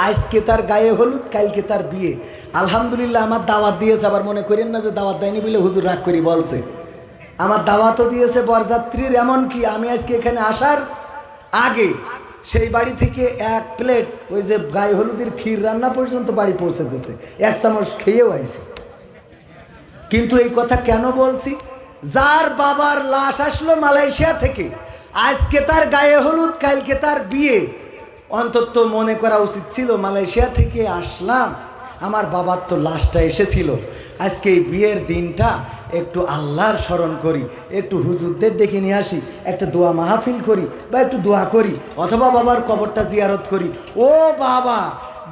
আজকে তার গায়ে হলুদ, কালকে তার বিয়ে। আলহামদুলিল্লাহ আমার দাওয়াত দিয়েছে, আবার মনে করেন না যে দাওয়াত দেয়নি বলে হুজুর রাগ করি বলছে। আমার দাওয়াতও দিয়েছে বরযাত্রীর, এমনকি আমি আজকে এখানে আসার আগে সেই বাড়ি থেকে 1 প্লেট ওই যে গায়ে হলুদের ক্ষীর রান্না পর্যন্ত বাড়ি পৌঁছে দিয়েছে, 1 চামচ খেয়েও আইছে। কিন্তু এই কথা কেন বলছি? যার বাবার লাশ আসলো মালয়েশিয়া থেকে, আজকে তার গায়ে হলুদ, কালকে তার বিয়ে। অন্তত মনে করা উচিত ছিল মালয়েশিয়া থেকে আসলাম, আমার বাবার তো লাশটা এসেছিল, আজকে এই বিয়ের দিনটা একটু আল্লাহর স্মরণ করি, একটু হুজুরদের ডেকে নিয়ে আসি, একটা দোয়া মাহফিল করি বা একটু দোয়া করি, অথবা বাবার কবরটা জিয়ারত করি। ও বাবা,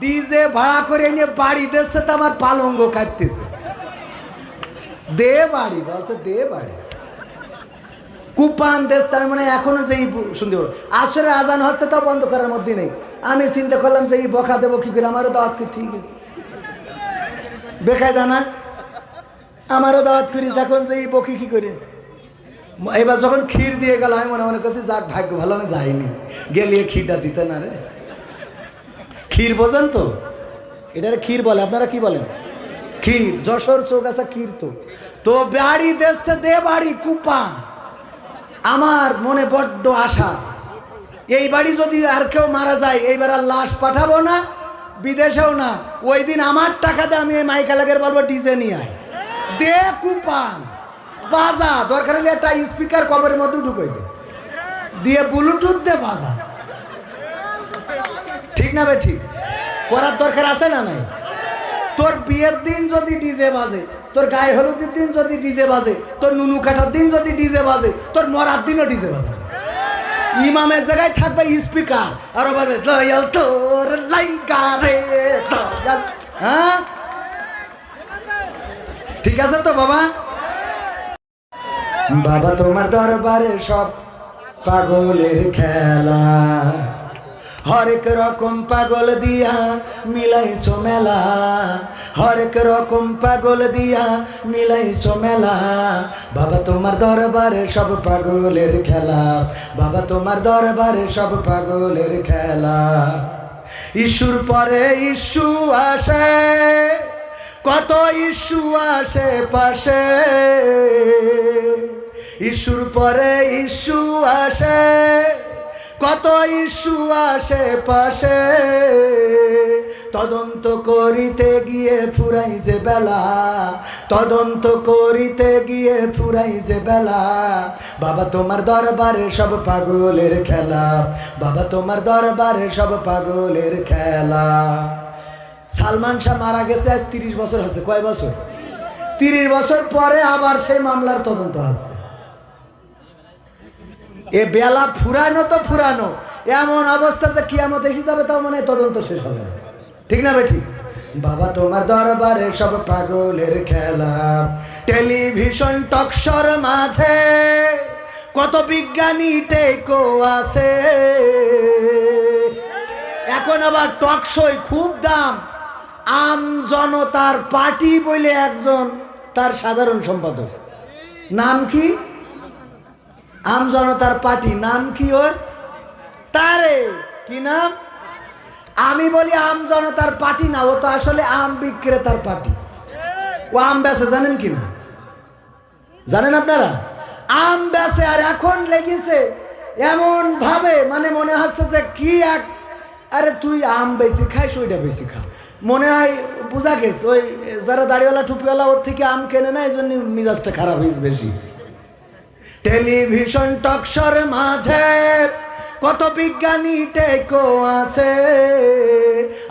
ডিজে ভাড়া করে এনে বাড়ি দিচ্ছে তো আমার পালঙ্গ কাটতেছে। দে বাড়ি বলছে, দে বাড়ি কুপান দেশ। আমি মানে এখনো যে শুনতে পারো আসরে আজান হচ্ছে, তাও বন্ধ করার মধ্যে নেই। আমি চিন্তা করলাম যে এই বকা দেবো কি করে, আমারও দাওয়াত করি, ঠিক আছে বেকায়দা না, আমারও দাওয়াত করিস এখন যে এই বকি কি করে। এবার যখন ক্ষীর দিয়ে গেল, আমি মনে মনে করছি যাক ভাগ্য ভালো আমি যাইনি, গেলিয়ে ক্ষীরটা দিতে না রে। ক্ষীর বোঝেন তো, এটা ক্ষীর বলে, আপনারা কি বলেন? ক্ষীর। যশোর চৌগাছা ক্ষীর। তো তো বাড়ি দেখছে, দে বাড়ি কুপা। আমার মনে বড্ড আশা, এই বাড়ি যদি আর কেউ মারা যায়, এইবার আর লাশ পাঠাবো না, বিদেশেও না। ওই দিন আমার টাকাতে আমি এই মাইকালাগের বলবো ডিজে নিয়ে আয়, দে কুপান বাজা, দরকার হলে একটা স্পিকার কবরের মধ্যে ঢুকাই দে, দিয়ে ব্লুটুথ দে বাজা। ঠিক না বে ঠিক? করার দরকার আছে না নাই? তোর বিয়ের দিন যদি ডিজে বাজে, তোর গায়ে হলুদের দিন যদি ডিজে বাজে, তোর নুনু কাটার দিন যদি ডিজে বাজে, তোর মরার দিনও ডিজে বাজে। ইমামের জায়গায় থাকবে স্পিকার, আর বলবে দয়াল তোর লাইগা রে দয়াল। হ্যাঁ ঠিক আছে তো বাবা? বাবা তোমার দরবারে সব পাগলের খেলা, হরেক রকম পাগল দিয়া মিলাইছো মেলা, হরেক রকম পাগল দিয়া মিলাইছো মেলা। বাবা তোমার দরবারে সব পাগলের খেলা, বাবা তোমার দরবারে সব পাগলের খেলা। ইস্যুর পরে ইস্যু আসে, কত ইস্যু আসে পাশে, ইস্যুর পরে ইস্যু আসে, কত ইস্যু আসে পাশে। তদন্ত করিতে গিয়ে ফুরাই যে বেলা, তদন্ত করিতে গিয়ে ফুরাই যে বেলা। বাবা তোমার দরবারে সব পাগলের খেলা, বাবা তোমার দরবারে সব পাগলের খেলা। সালমান শাহ মারা গেছে আজ 30 বছর হচ্ছে। কয় বছর? 30 বছর পরে আবার সেই মামলার তদন্ত আছে। এ বেলা ফুরানো তো ফুরানো, এমন অবস্থা যে কিয়ামত এসে যাবে, তাও মনে হয় তদন্ত শেষ হবে না। ঠিক না বেঠিক? বাবা তোমার দরবারে সব পাগলের খেলা। টেলিভিশন টকশোর মাঝে কত বিজ্ঞানী টেকো আছে, এখন আবার টকশোয় খুব দাম। আম জনতার পার্টি বলে একজন, তার সাধারণ সম্পাদক, নাম কি? আম জনতার পার্টি, নাম কি ওর? তারে কি নাম? আমি বলি আম জনতার পার্টি না, ও তো আসলে আম বিক্রেতার পার্টি। ও আম বেচে, জানেন কি না? জানেন আপনারা? আম বেচে, আর এখন লেগেছে এমন ভাবে, মানে মনে হচ্ছে যে কি এক, আরে তুই আম বেশি খাইস, ওইটা বেশি খা। মনে হয় বোঝা গেছে ওই যারা দাড়িওয়ালা টুপিওয়ালা ওর থেকে আম কেনে না, এই জন্য মিজাজটা খারাপ হয়েছে বেশি। টেলিভিশন টকশোর মাঝে কত বিজ্ঞানী টেকো আছে,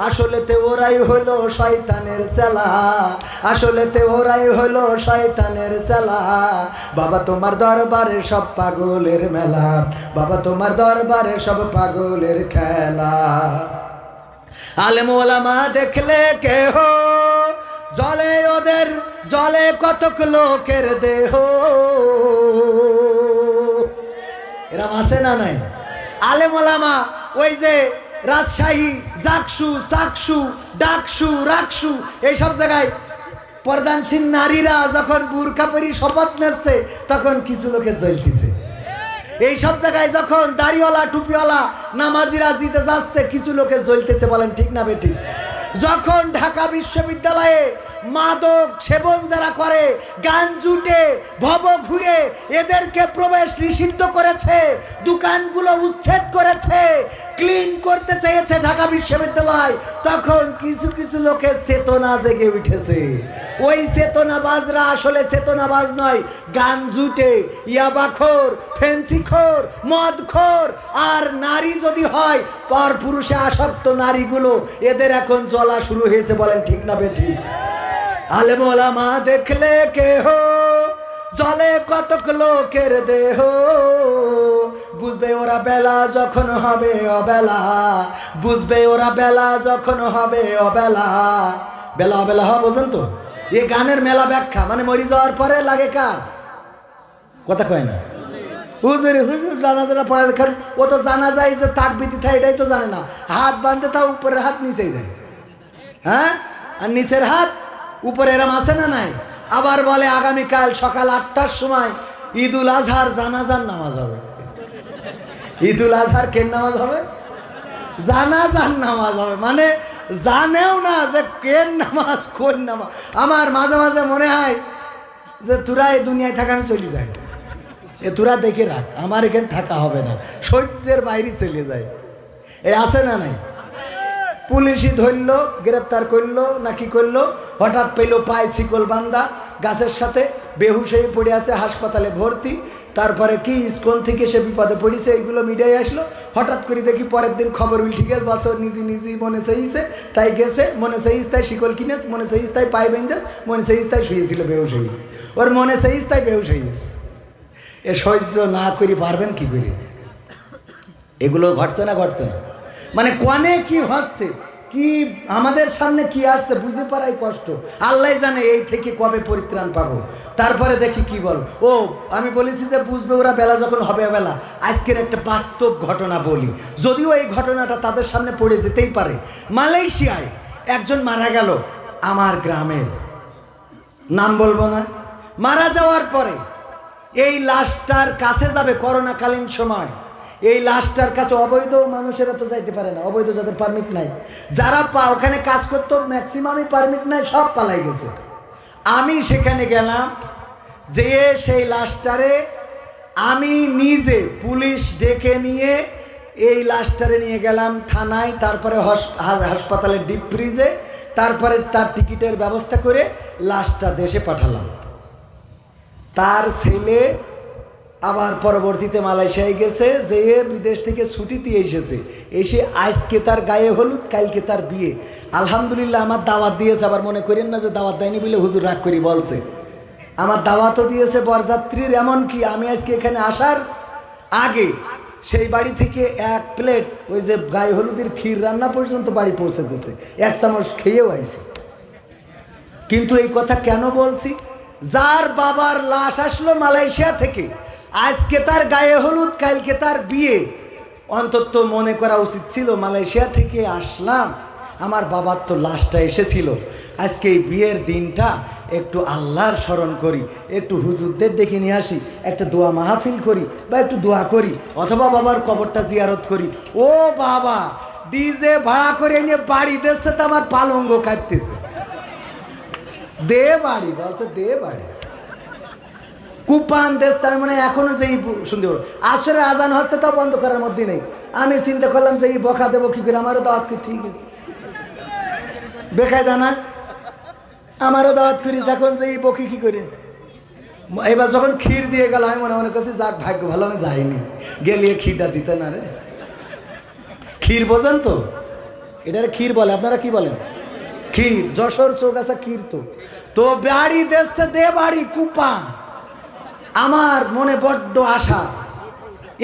আসলেতে ওরাই হলো শয়তানের চেলা, আসলেতে ওরাই হলো শয়তানের চেলা। বাবা তোমার দরবারে সব পাগলের মেলা, বাবা তোমার দরবারে সব পাগলের খেলা। আলেম ওলামা দেখলে কেহ জলে, ওদের জলে কতক লোকের দেহ। এরম আছে না নাই? আলেম ওলামা ওই যে রাজশাহী, জাকসু, চাকসু, ডাকসু, রাকসু, এইসব জায়গায় পর্দানসীন নারীরা যখন বুরকা পরি শপথ নিচ্ছে, তখন কিছু লোকে জ্বলতেছে। এই সব জায়গায় যখন দাড়িওয়ালা টুপিওয়ালা নামাজিরা জিতে যাচ্ছে, কিছু লোকে জ্বলতেছে, বলেন ঠিক না বেঠিক? যখন ঢাকা বিশ্ববিদ্যালয়ে মাদক সেবন যারা করে, গান জুটে, ভব ঘুরে, এদেরকে প্রবেশ নিষিদ্ধ করেছে, দোকানগুলো উচ্ছেদ করেছে, ক্লিন করতে চেয়েছে ঢাকা বিশ্ববিদ্যালয়, তখন কিছু কিছু লোকের চেতনা জেগে উঠেছে। ওই চেতনাবাজরা আসলে চেতনাবাজ নয়, গান জুটে, ইয়াবাখোর, ফেন্সিখোর, মদখোর, আর নারী যদি হয় পর পুরুষে আসক্ত নারীগুলো, এদের এখন জ্বলা শুরু হয়েছে, বলেন ঠিক না বেঠিক? আলেম ওলামা দেখলে কেহ জলে কতক লোকের দেহ, বুঝবে ওরা বেলা যখন হবে অবেলা, বুঝবে ওরা বেলা যখন হবে অবেলা। বেলা অবেলা হওয়া বোঝেন তো? এই গানের মেলা ব্যাখ্যা, মানে মরি যাওয়ার পরে লাগে কার কথা কয় না? হুজুর হুজুর জানাজানা পড়া দেখার, ও তো জানা যায় যে তাকবিতি থাকে, এটাই তো জানে না। হাত বাঁধতে তাও উপরের হাত নিচেই দেয়, হ্যাঁ, আর নিচের হাত উপরে, এরম আছে না নাই? আবার বলে আগামীকাল সকাল 8টার সময় ঈদুল আজহার জানাজার নামাজ হবে। ঈদুল আজহার কেন নামাজ হবে? জানাজার নামাজ হবে, মানে জানেও না যে কেন নামাজ কোন নামাজ। আমার মাঝে মাঝে মনে হয় যে তোরা এই দুনিয়ায় থাকা, আমি চলে যাই, এ তোরা দেখে রাখ, আমার এখানে থাকা হবে না, সহ্যের বাইরে চলে যায়। এ আছে না নাই? পুলিশই ধরলো, গ্রেপ্তার করলো না কি করলো, হঠাৎ পেলো পায়ে শিকল বান্ধা গাছের সাথে, বেহুশ হয়ে পড়ে আছে, হাসপাতালে ভর্তি। তারপরে কি স্কুল থেকে সে বিপদে পড়েছে, এইগুলো মিডিয়ায় আসলো। হঠাৎ করে দেখি পরের দিন খবর উল্টে গেছে, বছর নিজে মনে চাইছে তাই গেছে, মনে চাইছ তাই শিকল কিনেছ, মনে চাইছ তাই পায়ে বেঁধেছ, মনে চাইছ তাই শুয়েছিল বেহুশ হয়ে, ওর মনে চাইছ তাই বেহুশ হয়েছে। এ সহ্য না করি পারবেন কি করে? এগুলো ঘটছে না? ঘটছে না মানে কোনে কি হচ্ছে, কি আমাদের সামনে কি আসছে বুঝে পারাই কষ্ট। আল্লাহ জানে এই থেকে কবে পরিত্রাণ পাবো। তারপরে দেখি কি বল, ও আমি বলেছি যে বুঝবে ওরা বেলা যখন হবে বেলা। আজকের একটা বাস্তব ঘটনা বলি, যদিও এই ঘটনাটা তাদের সামনে পড়ে যেতেই পারে। মালয়েশিয়ায় একজন মারা গেল, আমার গ্রামের, নাম বলবো না। মারা যাওয়ার পরে এই লাশটার কাছে যাবে, করোনাকালীন সময় এই লাশটার কাছে অবৈধ মানুষেরা তো যাইতে পারে না, অবৈধ যাদের পারমিট নাই, যারা ওখানে কাজ করতো ম্যাক্সিমামই পারমিট নাই, সব পালাই গেছে। আমি সেখানে গেলাম, যেয়ে সেই লাশটারে আমি নিজে পুলিশ ডেকে নিয়ে এই লাশটারে নিয়ে গেলাম থানায়, তারপরে হাসপাতালের ডিপ ফ্রিজে, তারপরে তার টিকিটের ব্যবস্থা করে লাশটা দেশে পাঠালাম। তার ছেলে আবার পরবর্তীতে মালয়েশিয়ায় গেছে, যে বিদেশ থেকে ছুটিতে এসেছে, এসে আজকে তার গায়ে হলুদ, কালকে তার বিয়ে। আলহামদুলিল্লাহ আমার দাওয়াত দিয়েছে, আবার মনে করেন না যে দাওয়াত দেয়নি বলে হুজুর রাগ করি বলছে। আমার দাওয়াতও দিয়েছে বরযাত্রীর, এমনকি আমি আজকে এখানে আসার আগে সেই বাড়ি থেকে 1 প্লেট ওই যে গায়ে হলুদের ক্ষীর রান্না পর্যন্ত বাড়ি পৌঁছে দিয়েছে, 1 চামচ খেয়েও আইছে। কিন্তু এই কথা কেন বলছি, যার বাবার লাশ আসলো মালয়েশিয়া থেকে, আজকে তার গায়ে হলুদ, কালকে তার বিয়ে, অন্তত মনে করা উচিত ছিল মালয়েশিয়া থেকে আসলাম, আমার বাবার তো লাশটা এসেছিল, আজকে এই বিয়ের দিনটা একটু আল্লাহর স্মরণ করি, একটু হুজুরদের ডেকে নিয়ে আসি, একটা দোয়া মাহফিল করি বা একটু দোয়া করি, অথবা বাবার কবরটা জিয়ারত করি। ও বাবা, ডিজে ভাড়া করে নিয়ে বাড়ি দিচ্ছে, তো আমার পালঙ্গ কাটতেছে, দে বাড়ি বলছে, দে বাড়ি কুপান দেশ। আমি মানে এখনো যে শুনতে পারো, আসরে আজান হচ্ছে তাও বন্ধ করার মধ্যে নেই। আমি চিন্তা করলাম যে এই বকা দেবো কি করে, আমারও দাওয়াত করি, ঠিক আছে বেকায় দানা, আমারও দাওয়াত করিস, এখন যে এই বকি কি করে। এবার যখন ক্ষীর দিয়ে গেল, আমি মনে করছি যাক ভাগ্য ভালো আমি যাইনি, গেলিয়ে ক্ষীরটা দিতে না রে। ক্ষীর বোঝেন তো, এটারে ক্ষীর বলে, আপনারা কি বলেন? ক্ষীর, যশোর চৌগাছা ক্ষীর। তো বাড়ি দেখছে, দে বাড়ি কুপা। আমার মনে বড্ড আশা,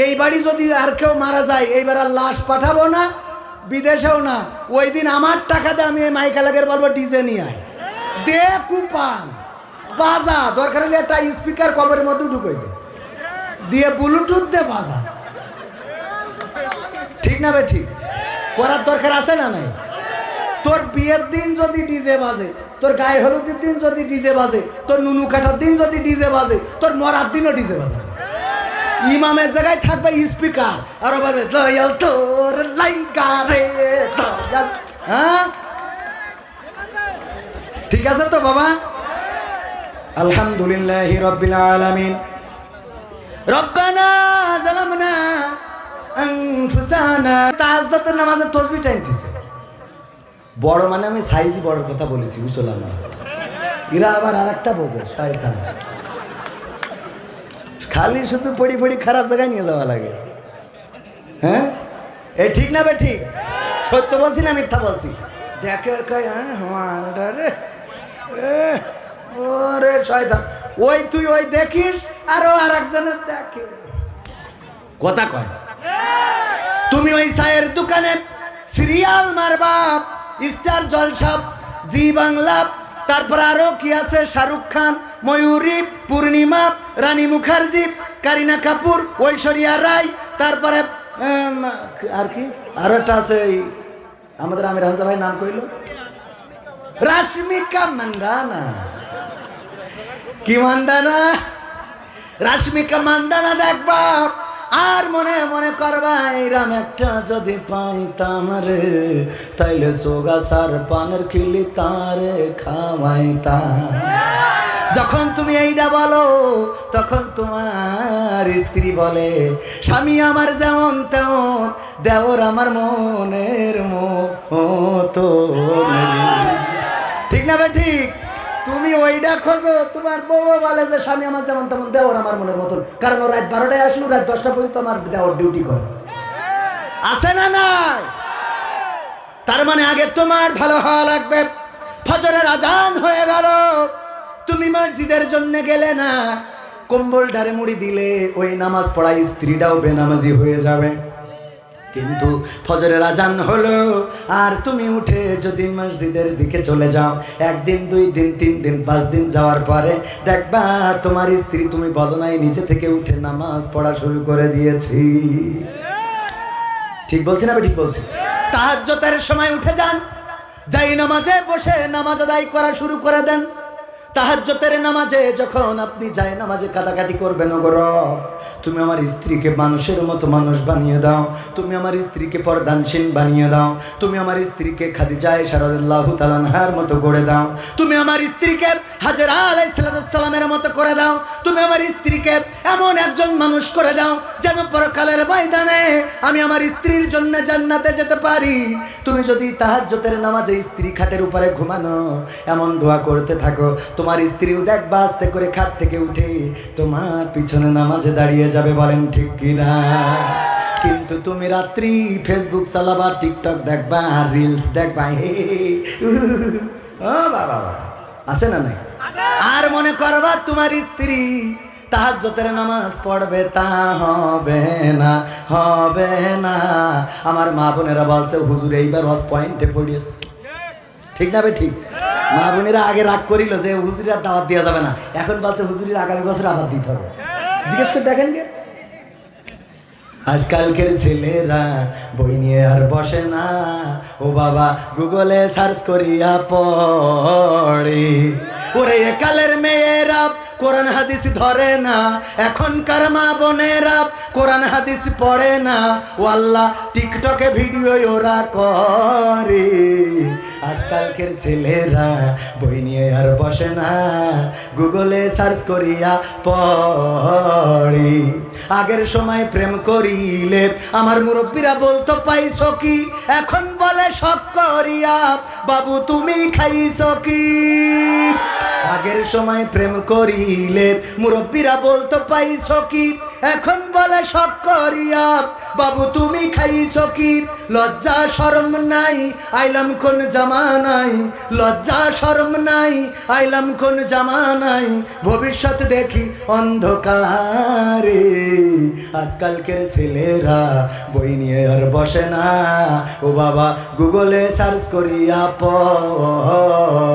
এই বাড়ি যদি আর কেউ মারা যায়, এইবার আর লাশ পাঠাবো না, বিদেশেও না, ওই দিন আমার টাকাতে আমি এই মাইকালাগের বলবো ডিজে নিয়ে আয়, দে কুপান বাজা, দরকার হলে একটা স্পিকার কবরের মধ্যে ঢুকাই দে, দিয়ে ব্লুটুথ দে বাজা, ঠিক না বে ঠিক? করার দরকার আছে না নাই? তোর বিয়ের দিন যদি ডিজে বাজে, তোর গায়ে হলুদের দিন যদি ডিজে বাজে, তোর নুনু কাটার দিন যদি ডিজে বাজে, তোর মরার দিনও ডিজে বাজে, ইমামের জায়গায় থাকবে স্পিকার, আর বলবে দয়াল তোর লাইগা রে দয়াল। হ্যাঁ ঠিক আছে তো বাবা। আলহামদুলিল্লাহি রাব্বিল আলামিন। রব্বানা জালামনা আনফুসানা। তাহাজ্জুদের নামাজে তাসবিহ টাইমতেছে বড়, মানে আমি সাইজি বড়র কথা বলেছি, বুঝলাম না। এরা আবার আরেকটা বোঝে, শয়তান। খালি শুধু পড়ি পড়ি খারাপ জায়গায় নিয়ে যাওয়া লাগে। হ্যাঁ এ ঠিক না বে ঠিক? সত্য বলছি না মিথ্যা বলছি? দেখে রে ওরে শয়তান, ওই তুই ওই দেখিস আরো আর একজনের দেখে, কথা কয় না। তুমি ওই চায়ের দোকানে সিরিয়াল মারবা, স্টার জলসা, জি বাংলা, তারপর আরো কি আছে, শাহরুখ খান, ময়ূরী, পূর্ণিমা, রানী মুখার্জি, কারিনা কাপুর, ঐশ্বরিয়া রায়, তারপরে আর কি আরো একটা আছে আমাদের আমির হামজা ভাই নাম কইল, রাশমিকা মান্দানা। কি মান্দানা? রাশমিকা মান্দানা দেখবা আর মনে মনে করবা এইরাম একটা যদি পাইতাম রে, তাইলে সোগা সার পানের খিলি তারে খাওয়াইতাম। যখন তুমি এইটা বলো তখন তোমার স্ত্রী বলে স্বামী আমার যেমন তেমন, দেওর আমার মনের মতো। ঠিক না বে ঠিক? তুমি ওইটা খোঁজো, তোমার বউ বলে যে স্বামী আমার যেমন তেমন, দেওর আমার মনের মতন। কারণ ও রাত 12টায় আসলো, রাত 10টা পর্যন্ত আমার দেওর ডিউটি করে, আছে না নাই? তার মানে আগে তোমার ভালো হওয়া লাগবে। ফজরের আজান হয়ে গেল, তুমি মসজিদের জন্য গেলে না, কম্বল ডারে মুড়ি দিলে ওই নামাজ পড়া স্ত্রীটাও বেনামাজি হয়ে যাবে। কিন্তু ফজরের আজান হলো আর তুমি উঠে যদি মসজিদের দিকে চলে যাও, একদিন, 2 দিন, 3 দিন, 5 দিন যাওয়ার পরে দেখবা তোমার স্ত্রী, তুমি বলো নাই নিজে থেকে উঠে নামাজ পড়া শুরু করে দিয়েছি। ঠিক বলছি না? ঠিক বলছি। তাহাজ্জুদের সময় উঠে যান, যাই নামাজে বসে নামাজ আদায় করা শুরু করে দেন। তাহাজ্জুদের নামাজে যখন আপনি যাই নামাজে কাটাকাটি করবেন, ওগর তুমি আমার স্ত্রীকে মানুষের মতো মানুষ বানিয়ে দাও, তুমি আমার স্ত্রীকে পর্দানশীল বানিয়ে দাও, তুমি আমার স্ত্রীকে খাদিজা আয়েশা রাদিয়াল্লাহু তাআলা আনহার মতো করে দাও, তুমি আমার স্ত্রীকে হাজেরা আলাইহিস সালামের মতো করে দাও, তুমি আমার স্ত্রীকে এমন একজন মানুষ করে দাও যেন পরকালের ময়দানে আমি আমার স্ত্রীর জন্য জান্নাতে যেতে পারি। তুমি যদি তাহাজ্জুদের নামাজে স্ত্রী খাটের উপরে ঘুমানো এমন দোয়া করতে থাকো, তোমার স্ত্রীও দেখবা আস্তে করে খাট থেকে উঠে তোমার পিছনে নামাজে দাঁড়িয়ে যাবে। বলেন ঠিক কিনা? কিন্তু তুমি রাত্রি ফেসবুক চালাবা, টিকটক দেখবা, আর রিলস দেখবা, ও বাবা বাবা, আছে না নাই? আর মনে করবা তোমার স্ত্রী তাহাজ্জুদের নামাজ পড়বে, তা হবে না, হবে না। আমার মা বোনেরা বলছে হুজুর এইবার ওয়াজ পয়েন্টে পড়িয়েছ। ঠিক না বে ঠিক? মা বোনেরা আগে রাগ করিল যে হুজুরের দাওয়াত দেওয়া যাবে না, এখন বলছে হুজুরের আগামী বছর আবার দিতে হবে। জিজ্ঞেস করে দেখেন কে? আজকালকের ছেলেরা বই নিয়ে আর বসে না, ও বাবা গুগলে সার্চ করিয়া পড়ে। ওরে একালের মেয়েরা কোরআন হাদিস ধরে না, এখনকার মা বোনেরা কোরআন হাদিস পড়ে না, ও আল্লাহ টিকটকে ভিডিও ওরা করে। আজকালকের ছেলেরা বই নিয়ে আর বসে না, গুগলে সার্চ করিয়া পড়ে। আগের সময় প্রেম করিলে আমার মুরব্বীরা বলতো পাইছো কি, এখন বলে শখ করিয়া বাবু তুমি খাইছো কি। আগের সময় প্রেম করিলে মুরব্বীরা বলতো পাইছো কি, এখন বলে শখ করিয়া বাবু তুমি খাইছো কি। লজ্জা শরম নাই আইলাম কোন জামানায়, লজ্জা শরম নাই আইলাম কোন জামানায়, ভবিষ্যৎ দেখি অন্ধকারে। আজকালকের ছেলেরা বই নিয়ে আর বসে না, ও বাবা গুগলে সার্চ করিয়া পড়ি।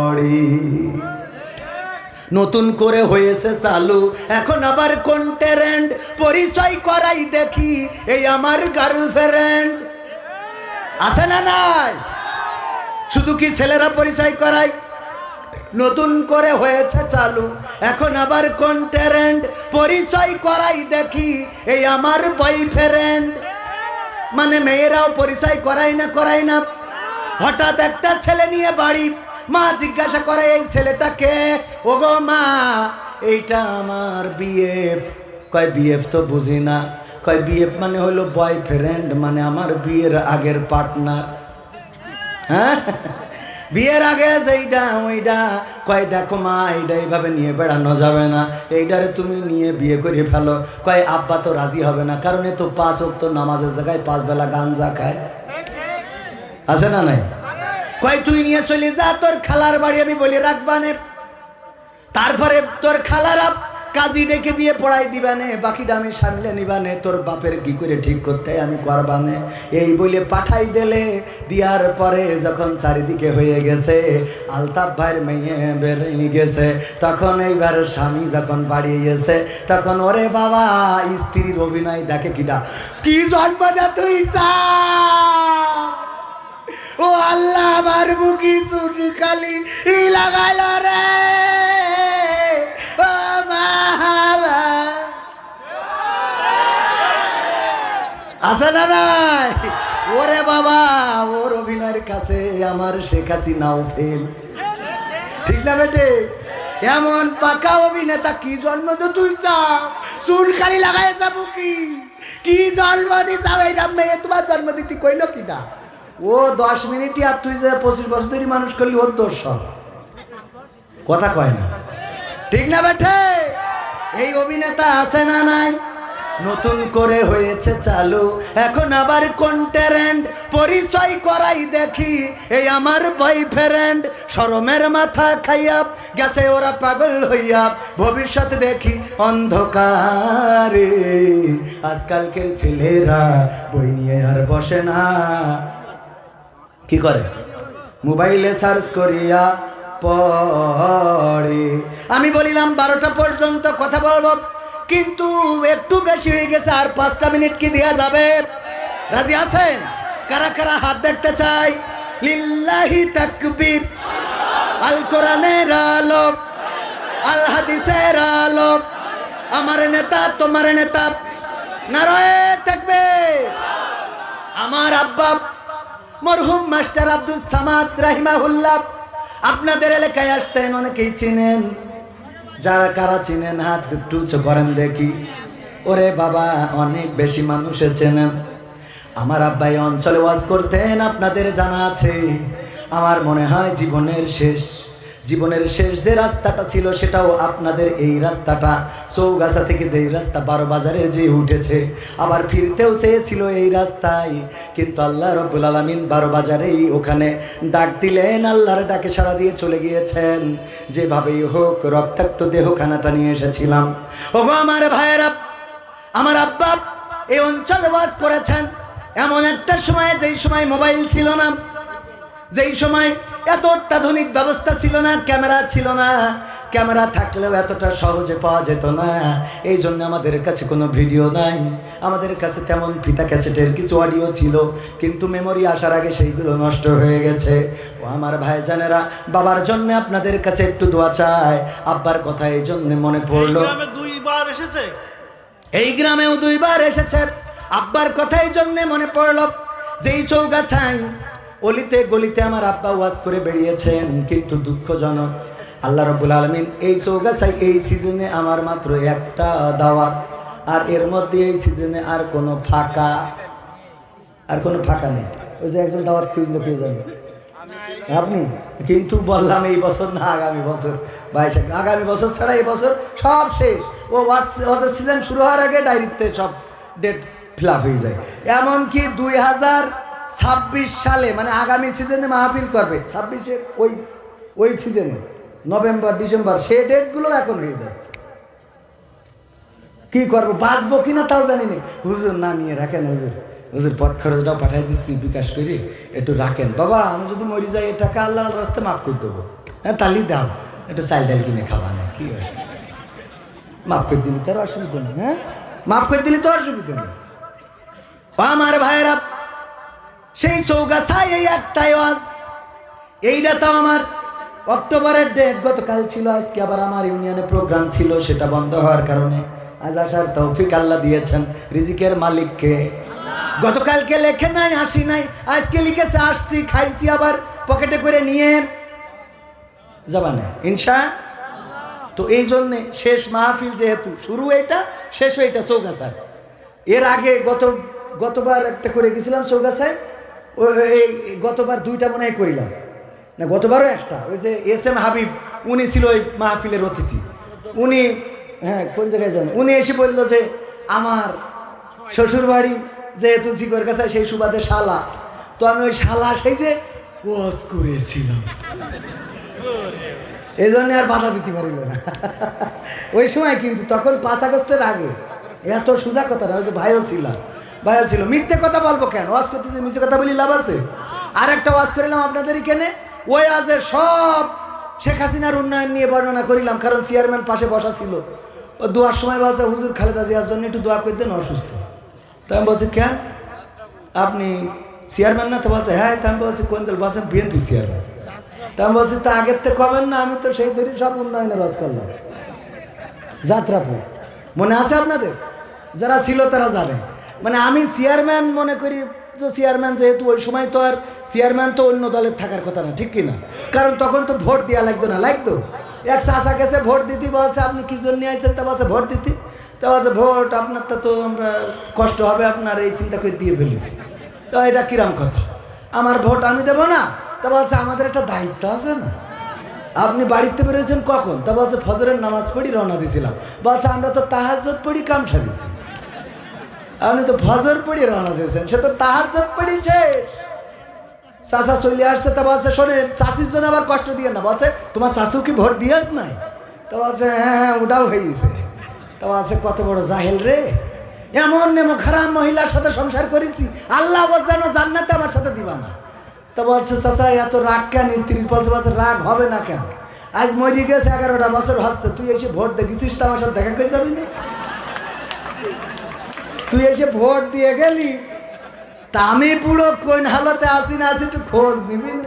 নতুন করে হয়েছে চালু এখন আবার কোন ট্রেন্ড, পরিচয় করাই দেখি এই আমার গার্লফ্রেন্ড। আছে না নাই? শুধু কি ছেলেরা পরিচয় করায়? নতুন করে হয়েছে চালু, এখন আবার কোন ট্রেন্ড, পরিচয় করাই দেখি এই আমার বয়ফ্রেন্ড। মানে মেয়েরাও পরিচয় করাই না। হঠাৎ একটা ছেলে নিয়ে বাড়ি, মা জিজ্ঞাসা করে এই ছেলেটা কে? ওগো মা, এইটা আমার বিএফ। কয় বিএফ তো বুঝি না। কয় বিএফ মানে হলো বয়ফ্রেন্ড, মানে আমার বিয়ের আগের পার্টনার। হ্যাঁ, বিয়ের আগে যেইটা ওইটা। কয় দেখো মা, এইটা এইভাবে নিয়ে বেড়ানো যাবে না, এইটারে তুমি নিয়ে বিয়ে করে ফেলো। কয় আব্বা তো রাজি হবে না, কারণ এ তো 5 ওয়াক্ত নামাজের জায়গায় 5 বেলা গাঞ্জা খায়। আছে না নাই? কয় তুই নিয়ে চলে যা তোর খালার বাড়ি, আমি বলি রাখবানে। তারপরে তোর খালারা কাজী ডেকে বিয়ে পড়াই দিবানে, বাকিটা আমি সামলে নিবানে, তোর বাপের কি করে ঠিক করতে আমি করবানে। এই বলে পাঠাই দিলে। দিয়ার পরে যখন চারিদিকে হয়ে গেছে, আলতাফ ভাইয়ের মেয়ে বেরিয়ে গেছে, তখন এইবার স্বামী যখন বাড়িয়ে গেছে, তখন ওরে বাবা স্ত্রীর অভিনয় দেখে কিটা, কি জন্ম দে তুই চা। ও আল্লাহ, আমার মুখি চুনি খালি লাগাইল রে। আছে না নাই? ওরে বাবা, ওর অভিনয়ের কাছে আমার শেখ হাসিনাও ফেল। ঠিক না বেটে? এমন পাকা অভিনেতা কি জন্ম তো তুই চাও, চুল খালি লাগাই যাবো কি জন্ম দিতাম? এইটা মেয়ে তোমার জন্ম দিতে কইল কিনা? ও 10 মিনিটই, আর তুই যে 25 বছর ধরে মানুষ করলি, ওর দোষ সব। কথা কয় না, ঠিক না বেটে? এই অভিনেতা আছে না নাই? নতুন করে হয়েছে চালু, এখন আবার কোন ট্রেন্ড, পরিচয় করাই দেখি এই আমার বয়ফ্রেন্ড। শরমের মাথা খাইয়া গেছে ওরা পাগল হইয়া, ভবিষ্যৎ দেখি অন্ধকারে। আজকালকের ছেলেরা বই নিয়ে আর বসে না, কি করে? মোবাইলে সার্চ করিয়া পড়ে। আমি বলিলাম 12টা পর্যন্ত কথা বলবো, কিন্তু একটু বেশি হয়ে গেছে, আর 5টা মিনিট কি দেয়া যাবে? রাজি আছেন? কারা কারা হাত দেখতে চাই? লিল্লাহি তাকবীর। আল কোরআনের আলো, আল হাদিসের আলো, আমার নেতা তোমার নেতা, নারায়ে তাকবীর। আমার আব্বা মরহুম মাস্টার আব্দুল সামাদ রাহিমাহুল্লাহ আপনাদের এলাকায় আসতেন, অনেকেই চিনেন। যারা কারা চিনেন হাত একটু উঁচু করেন দেখি। ওরে বাবা, অনেক বেশি মানুষে চেনেন। আমার আব্বাই অঞ্চলে ওয়াজ করতেন, আপনাদের জানা আছে। আমার মনে হয় জীবনের শেষ যে রাস্তাটা ছিল, সেটাও আপনাদের এই রাস্তাটা। চৌগাছা থেকে যেই রাস্তা 12 বাজারে যে উঠেছে, আবার ফিরতেও চেয়েছিল এই রাস্তায়, কিন্তু আল্লাহ রব্বুল আলামিন 12 বাজারেই ওখানে ডাক দিলেন, আল্লাহর ডাকে সাড়া দিয়ে চলে গিয়েছেন। যেভাবেই হোক রক্তাক্ত দেহখানাটা নিয়ে এসেছিলাম। ওগো আমার ভাইয়েরা, আমার আব্বা এই অঞ্চলে ওয়াজ করেছেন এমন একটা সময়ে, যেই সময় মোবাইল ছিল না, যেই সময় এত অত্যাধুনিক ব্যবস্থা ছিল না, ক্যামেরা ছিল না। ক্যামেরা থাকলেও এতটা সহজে পাওয়া যেত না। এই জন্য আমাদের কাছে কোনো ভিডিও নাই, আমাদের কাছে তেমন ফিতা ক্যাসেটের কিছু অডিও ছিল, কিন্তু মেমোরি আসার আগে সেইগুলো নষ্ট হয়ে গেছে। ও আমার ভাইজানেরা, বাবার জন্য আপনাদের কাছে একটু দোয়া চাই। আব্বার কথা এই জন্য মনে পড়লো। এই গ্রামেও 2 বার এসেছে। আব্বার কথা এই জন্য মনে পড়লো, যেই চৌগাছায় অলিতে গলিতে আমার আব্বা ওয়াজ করে বেরিয়েছেন, কিন্তু দুঃখজনক আল্লাহ রাব্বুল আলামিন এই চৌগাছায় এই সিজনে আমার মাত্র একটা দাওয়াত, আর এর মধ্যে এই সিজনে আর কোনো ফাঁকা নেই। ওই যে একজন দাওয়াত খুঁজলে পেয়ে যাবে আপনি, কিন্তু বললাম এই বছর না, আগামী বছর। ভাই সাহেব, আগামী বছর ছাড়া এই বছর সব শেষ। ও ওয়াজের সিজন শুরু হওয়ার আগে ডায়েরিতে সব ডেট ফিল আপ হয়ে যায়। এমনকি 2026 সালে, মানে আগামী সিজনে মাহফিল করবে 26-এর ওই সিজনে, নভেম্বর ডিসেম্বর, সে ডেটগুলো এখন হয়ে যাচ্ছে। কি করবো, বাঁচবো কিনা তাও জানি না। হুজুর না নিয়ে রাখেন, হুজুর পথ খরচটাও পাঠাই দিচ্ছি বিকাশ করে, একটু রাখেন বাবা, আমি যদি মরি যাই, এ টাকা আল্লাহর রাস্তায় মাফ করে দেবো। হ্যাঁ তাহলেই দাও, একটু চাল ডাল কিনে খাওয়া না, কি অসুবিধা? মাফ করে দিলি তার অসুবিধা নেই। হ্যাঁ, মাফ করে দিলি তো অসুবিধা নেই। আমার ভাইয়েরা, সেই চৌগাছায় এই একটাই ওয়াজ। এইটা তো আমার অক্টোবরের ডেট গতকাল ছিল, আজকে আবার আমার ইউনিয়নে প্রোগ্রাম ছিল, সেটা বন্ধ হওয়ার কারণে আজ আসার তৌফিক আল্লাহ দিয়েছেন। রিজিকের মালিককে। গতকালকে লেখে নাই, আসি নাই, আজকে লিখেছে আসছি, খাইছি, আবার পকেটে করে নিয়ে যাবানে ইনশা। তো এই জন্যে শেষ মাহফিল যেহেতু, শুরু এইটা, শেষ এইটা চৌগাছায়। এর আগে গতবার একটা করে গেছিলাম চৌগাছায়, ওই গতবার 2টা মনে হয় করিলাম না, গতবারও একটা। ওই যে SM হাবিব, উনি ছিল ওই মাহফিলের অতিথি। উনি, হ্যাঁ কোন জায়গায় যান, উনি এসে বললো যে আমার শ্বশুর বাড়ি যেহেতু জিগর কাছে, সেই সুবাদে শালা। তো আমি ওই শালা সেই যে ওয়াজ করেছিলাম, এই জন্য আর বাধা দিতে পারিল না ওই সময়। কিন্তু তখন 5 আগস্টের আগে, এত সোজা কথা না। ওই যে ভাইও ছিল, মিথ্যে কথা বলবো কেন? ওয়াজ করতে যে মিথ্যে কথা বলি লাভ আছে? আর একটা ওয়াজ করিলাম আপনাদের এখানে, ওই আজে সব শেখ হাসিনার উন্নয়ন নিয়ে বর্ণনা করিলাম, কারণ চেয়ারম্যান পাশে বসা ছিল। ও দোয়ার সময় বলছে, হুজুর খালেদা জিয়ার জন্য একটু দোয়া করে দেন, অসুস্থ। তো আমি বলছি কেন, আপনি চেয়ারম্যান না? তো বলছে হ্যাঁ। তো আমি বলছি কোন দল? বলছেন BNP চেয়ারম্যান। তা আমি বলছি তা আগের থেকে কবেন না, আমি তো সেই ধরে সব উন্নয়নের রস করলাম। যাত্রাপুর মনে আছে আপনাদের? যারা ছিল তারা জানে। মানে আমি চেয়ারম্যান মনে করি যে চেয়ারম্যান, যেহেতু ওই সময় তো আর চেয়ারম্যান তো অন্য দলের থাকার কথা না, ঠিক কিনা? কারণ তখন তো ভোট দেওয়া লাগতো না, লাগতো। এক চাষা গেছে ভোট দিতে, বলছে আপনি কি জন্য আইছেন? তা বলছে ভোট দিতে। তা বলছে ভোট আপনার তো আমরা কষ্ট হবে আপনার, এই চিন্তা করে দিয়ে ফেলেছি। তো এটা কিরাম কথা, আমার ভোট আমি দেবো না? তা বলছে আমাদের একটা দায়িত্ব আছে না। আপনি বাড়িতে বেরোয়েছেন কখন? তা বলছে ফজরের নামাজ পড়ি রওনা দিয়েছিলাম। বলছে আমরা তো তাহাজ্জুদ পড়ি কাম সারিছি। আপনি তো ফজর পড়ি রওনা দিয়েছেন, সে তো তাহাজ্জুদ পড়ি শেষ। চাচা চলে আসছে। তা বলছে শোনেন, চাচির জন্য আবার কষ্ট দিয়ে না। বলছে তোমার শাশু কি ভোট দিয়েছ নাই? তা বলছে হ্যাঁ ওটাও হয়েছে। তা বলছে কত বড় জাহেল রে, এমন খারাপ মহিলার সাথে সংসার করেছি, আল্লাহ বলছে জান্নাতে আমার সাথে দিবা না। তা বলছে চাচা এত রাগ কেন স্ত্রীর? বলছে রাগ হবে না কেন, আজ মরি গেছে 11টা বছর হচ্ছে, তুই এসে ভোট দেখেছিস তো আমার সাথে দেখা করে যাবি না? তুই এসে ভোট দিয়ে গেলি, তা আমি পুরো কোন হালতে আসি না আসি একটু খোঁজ নিবি না?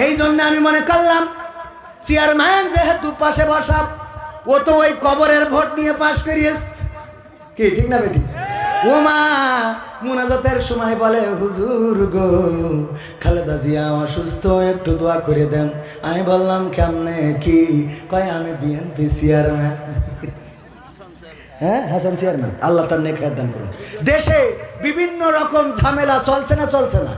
এই জন্য আমি মনে করলাম চেয়ারম্যান যেহেতু পাশে বসা, ও তো ওই কবরের ভোট নিয়ে পাশ করিয়েছে, কি ঠিক না বেটি? ও মা মুনাজাতের সময় বলে হুজুর গো খালেদা জিয়া অসুস্থ, একটু দোয়া করে দেন। আমি বললাম কেমনে কি? কয় আমি BNP চেয়ারম্যান। হ্যাঁ হাসান চেয়ারম্যান, আল্লাহ তার নেক দান করুন। দেশে বিভিন্ন রকম ঝামেলা চলছে না? চলছে না?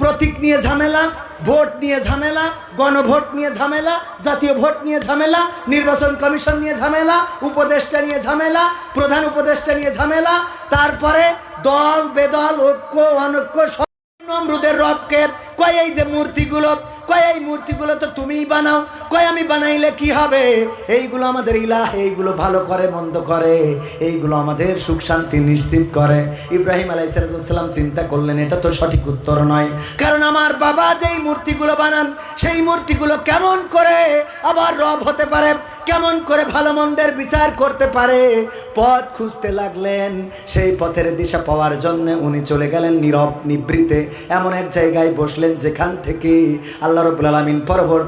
প্রতীক নিয়ে ঝামেলা, ভোট নিয়ে ঝামেলা, গণভোট নিয়ে ঝামেলা, জাতীয় ভোট নিয়ে ঝামেলা, নির্বাচন কমিশন নিয়ে ঝামেলা, উপদেষ্টা নিয়ে ঝামেলা, প্রধান উপদেষ্টা নিয়ে ঝামেলা, তারপরে দল বেদল, ঐক্য অনৈক্য, নমরুদের রবকে কয় এই যে মূর্তিগুলো, কয় এই মূর্তিগুলো তো তুমিই বানাও, কয় আমি বানাইলে কি হবে? এইগুলো আমাদের ইলাহ, এইগুলো ভালো করে মন্দ করে, এইগুলো আমাদের সুখ শান্তি নিশ্চিত করে। ইব্রাহিম আলাইহিস সালাম চিন্তা করলেন এটা তো সঠিক উত্তর নয়, কারণ আমার বাবা যেই মূর্তিগুলো বানান সেই মূর্তিগুলো কেমন করে আবার রব হতে পারে, কেমন করে ভালো মন্দের বিচার করতে পারে? পথ খুঁজতে লাগলেন। সেই পথের দিশা পাওয়ার জন্য উনি চলে গেলেন নীরব নিবৃতে এমন এক জায়গায় বসলেন যেখান থেকে আল্লাহ রাব্বুল আলামিন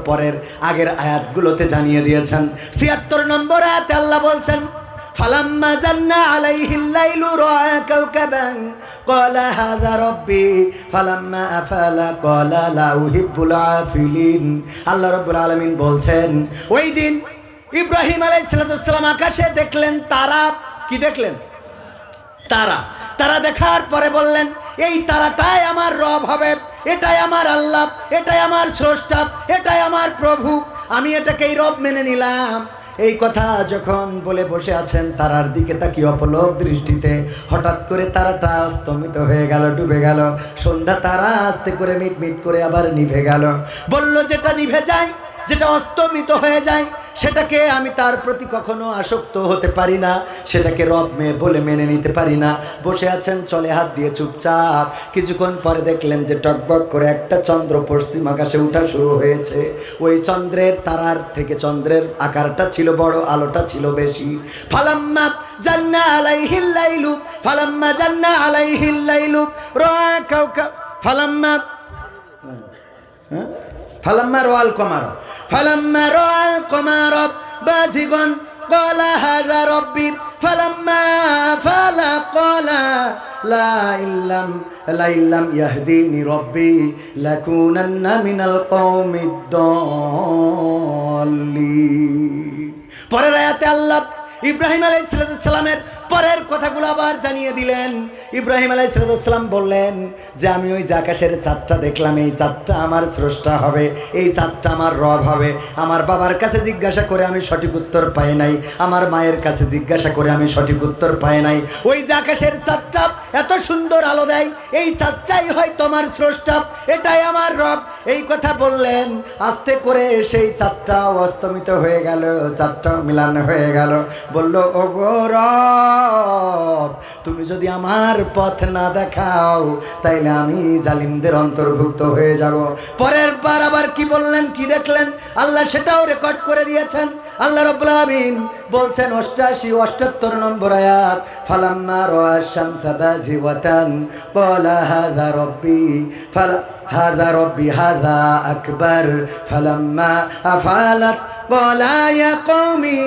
পরের আগের আয়াতগুলোতে জানিয়ে দিয়েছেন। ৭৬ নম্বর আয়াতে আল্লাহ বলছেন ফালাম্মা জান্না আলাইহিল লাইলু রাআ কাওকাবান ক্বালা হাযা রাব্বি ফালাম্মা আফালা ক্বালা লা উহিব্বুল আফিলিন। আল্লাহ রাব্বুল আলামিন বলছেন ওই দিন ইব্রাহিম আলাইহিস সালাম আকাশে দেখলেন তারা। কি দেখলেন? তারা। তারা দেখার পরে বললেন এই তারাটাই আমার রব হবে, এটাই আমার আল্লাহ, এটাই আমার স্রষ্টা, এটাই আমার প্রভু, আমি এটাকেই রব মেনে নিলাম। এই কথা যখন বলে বসে আছেন, তারার দিকে তাকিয়ে অপলক দৃষ্টিতে হঠাৎ করে তারাটা অস্তমিত হয়ে গেল, ডুবে গেল। সন্ধ্যা তারা আস্তে করে মিটমিট করে আবার নিভে গেল। বলল যেটা নিভে যায়, যেটা অস্তমিত হয়ে যায়, সেটাকে আমি তার প্রতি কখনো আসক্ত হতে পারি না, সেটাকে রব বলে মেনে নিতে পারি না। বসে আছেন চলে হাত দিয়ে চুপচাপ। কিছুক্ষণ পরে দেখলেন যে টকবক করে একটা চন্দ্র পশ্চিম আকাশে উঠা শুরু হয়েছে। ওই চন্দ্রের তারার থেকে চন্দ্রের আকারটা ছিল বড়, আলোটা ছিল বেশি। ফালাম্মা জান্না আলাইহিল লাইলু ফালাম্মা জান্না আলাইহিল লাইলু রাআ কাওকাব ফালাম্মা হ্যাঁ, ফালাম্মা রাআল কমার বাযিগান قال هذا ربي فلما فال قال لئن لم يهديني ربي لكونن من القوم الضالين পরের আয়াতে আল্লাহ ইব্রাহিম আলাইহিস সালামের পরের কথাগুলো আবার জানিয়ে দিলেন। ইব্রাহিম আলাইহিস সালাম বললেন যে আমি ওই যে আকাশের চাঁদটা দেখলাম, এই চাঁদটা আমার স্রষ্টা হবে, এই চাঁদটা আমার রব হবে। আমার বাবার কাছে জিজ্ঞাসা করে আমি সঠিক উত্তর পাই নাই, আমার মায়ের কাছে জিজ্ঞাসা করে আমি সঠিক উত্তর পাই নাই। ওই যে আকাশের চাঁদটা এত সুন্দর আলো দেয়, এই চাঁদটাই হয় তোমার স্রষ্টা, এটাই আমার রব। এই কথা বললেন। আস্তে করে সেই চাঁদটাও অস্তমিত হয়ে গেল, চাঁদটাও মিলান হয়ে গেল। বলল, ওগো রব, তুমি যদি আমার পথ না দেখাও তাইলে আমি জালিমদের অন্তর্ভুক্ত হয়ে যাব। পরের বার আবার কি বললেন, কি দেখলেন আল্লাহ সেটাও রেকর্ড করে দিয়েছেন। আল্লাহ রাব্বুল আলামিন বলছেন 88-78 নম্বর আয়াত, ফালাম্মা রাআ শামসা বাযিগাতান ক্বালা হাযা রব্বি হাযা আকবার ফালাম্মা আফালাত ক্বালা ইয়া কওমি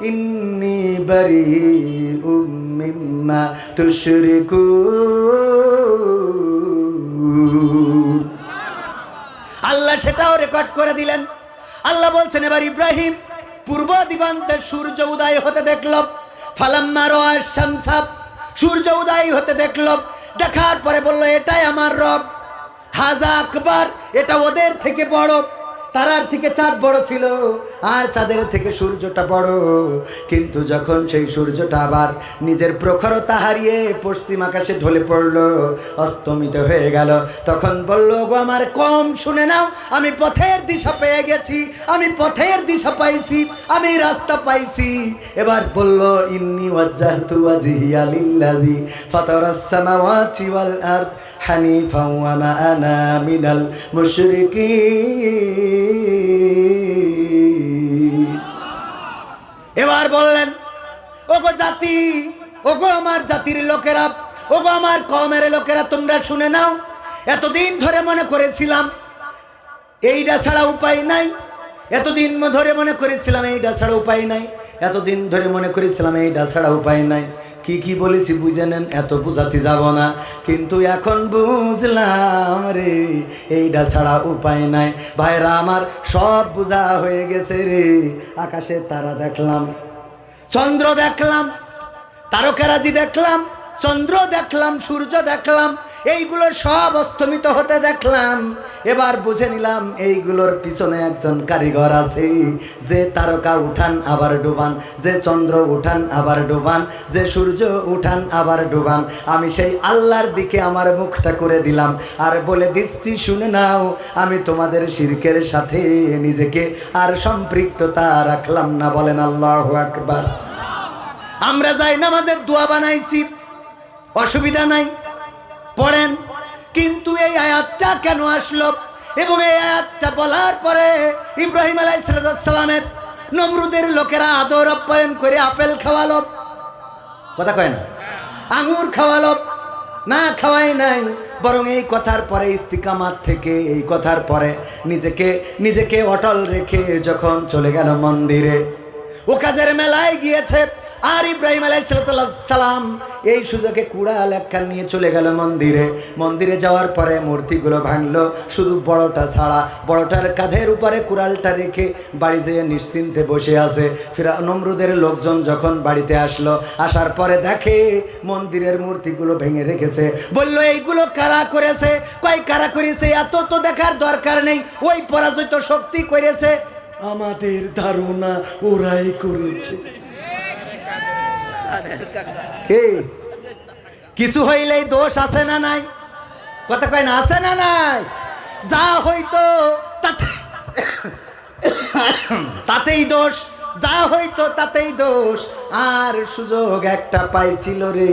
ইন্নী বারীউম মিম্মা তুশরিকুন। আল্লাহ সেটাও রেকর্ড করে দিলেন। আল্লাহ বলছেন এবার ইব্রাহিম পূর্ব দিগন্তে সূর্য উদয় হতে দেখল। ফালাম্মা রাআ শামসা, সূর্য উদয় হতে দেখল। দেখার পরে বলল, এটাই আমার রব। হাযা আকবার, এটা ওদের থেকে বড়। তারার থেকে চাঁদ বড় ছিল আর চাঁদের থেকে সূর্যটা বড়। কিন্তু যখন সেই সূর্যটা আবার নিজের প্রখরতা হারিয়ে পশ্চিম আকাশে ঢলে পড়ল, অস্তমিত হয়ে গেল, তখন বলল, গো আমার কম শুনে নাও, আমি পথের দিশা পেয়ে গেছি, আমি পথের দিশা পাইছি, আমি রাস্তা পাইছি। এবার বলল, ইন্নী ওয়াজ্জাহতু ওয়াজহিয়া লিল্লাযী ফাতারাস সামাওয়াতি ওয়াল আরদ হানিফাও ওয়া মা আনা মিনাল মুশরিকিন। এবার বললেন, ওগো জাতি, ওগো আমার জাতির লোকেরা, ওগো আমার কওমের লোকেরা, তোমরা শুনে নাও। এতদিন ধরে মনে করেছিলাম এইটা ছাড়া উপায় নাই, এতদিন ধরে মনে করেছিলাম এইটা ছাড়া উপায় নাই, এতদিন ধরে মনে করেছিলাম এইটা ছাড়া উপায় নাই। কি কি বলেছি বুঝে নেন, এত বুঝাতে যাব না, কিন্তু এখন বুঝলাম রে এইটা ছাড়া উপায় নাই। ভাইরা আমার, সব বোঝা হয়ে গেছে রে। আকাশে তারা দেখলাম, চন্দ্র দেখলাম, তারকারাজি দেখলাম, চন্দ্র দেখলাম, সূর্য দেখলাম, এইগুলো সব অস্তমিত হতে দেখলাম। এবার বুঝে নিলাম এইগুলোর পিছনে একজন কারিগর আছে, যে তারকা উঠান আবার ডুবান, যে চন্দ্র উঠান আবার ডুবান, যে সূর্য উঠান আবার ডুবান। আমি সেই আল্লাহর দিকে আমার মুখটা করে দিলাম আর বলে দিচ্ছি, শুনে নাও, আমি তোমাদের শিরকের সাথে নিজেকে আর সম্পৃক্ততা রাখলাম না। বলেন আল্লাহু আকবার। আমরা যাই নামাজের দোয়া বানাইছি, অসুবিধা নাই, পড়েন। কিন্তু এই আয়াতটা কেন আসলো এবং এই আয়াতটা বলার পরে ইব্রাহিম আলাইহিস সালামের নমরুদের লোকেরা আদর আপ্যায়ন করে আপেল খাওয়ালো, কথা কয় না, আঙুর খাওয়ালো, না খাওয়াই নাই, বরং এই কথার পরে ইস্তিকামাত থেকে, এই কথার পরে নিজেকে অটল রেখে যখন চলে গেল মন্দিরে, ও কাজের মেলায় গিয়েছে। আর ইব্রাহিম আলাইহিস সালাম এই সুযোগে কুড়াল একখান নিয়ে চলে গেল মন্দিরে। মন্দিরে যাওয়ার পরে মূর্তিগুলো ভাঙলো, শুধু বড়টা ছাড়া। বড়টার কাঁধের উপরে কুড়ালটা রেখে বাড়ি যেয়ে নিশ্চিন্তে বসে আছে। নমরুদের লোকজন যখন বাড়িতে আসলো, আসার পরে দেখে মন্দিরের মূর্তিগুলো ভেঙে রেখেছে। বলল, এইগুলো কারা করেছে? কয় কারা করেছে এত তো দেখার দরকার নেই, ওই পরাজিত শক্তি করেছে। আমাদের ধারণা ওরাই করেছে। কিছু হইলেই দোষ আছে না নাই? কথা কয় না, আছে না নাই? যা হইতো তাতেই দোষ, যা হইতো তাতেই দোষ। আর সুযোগ একটা পাইছিল রে,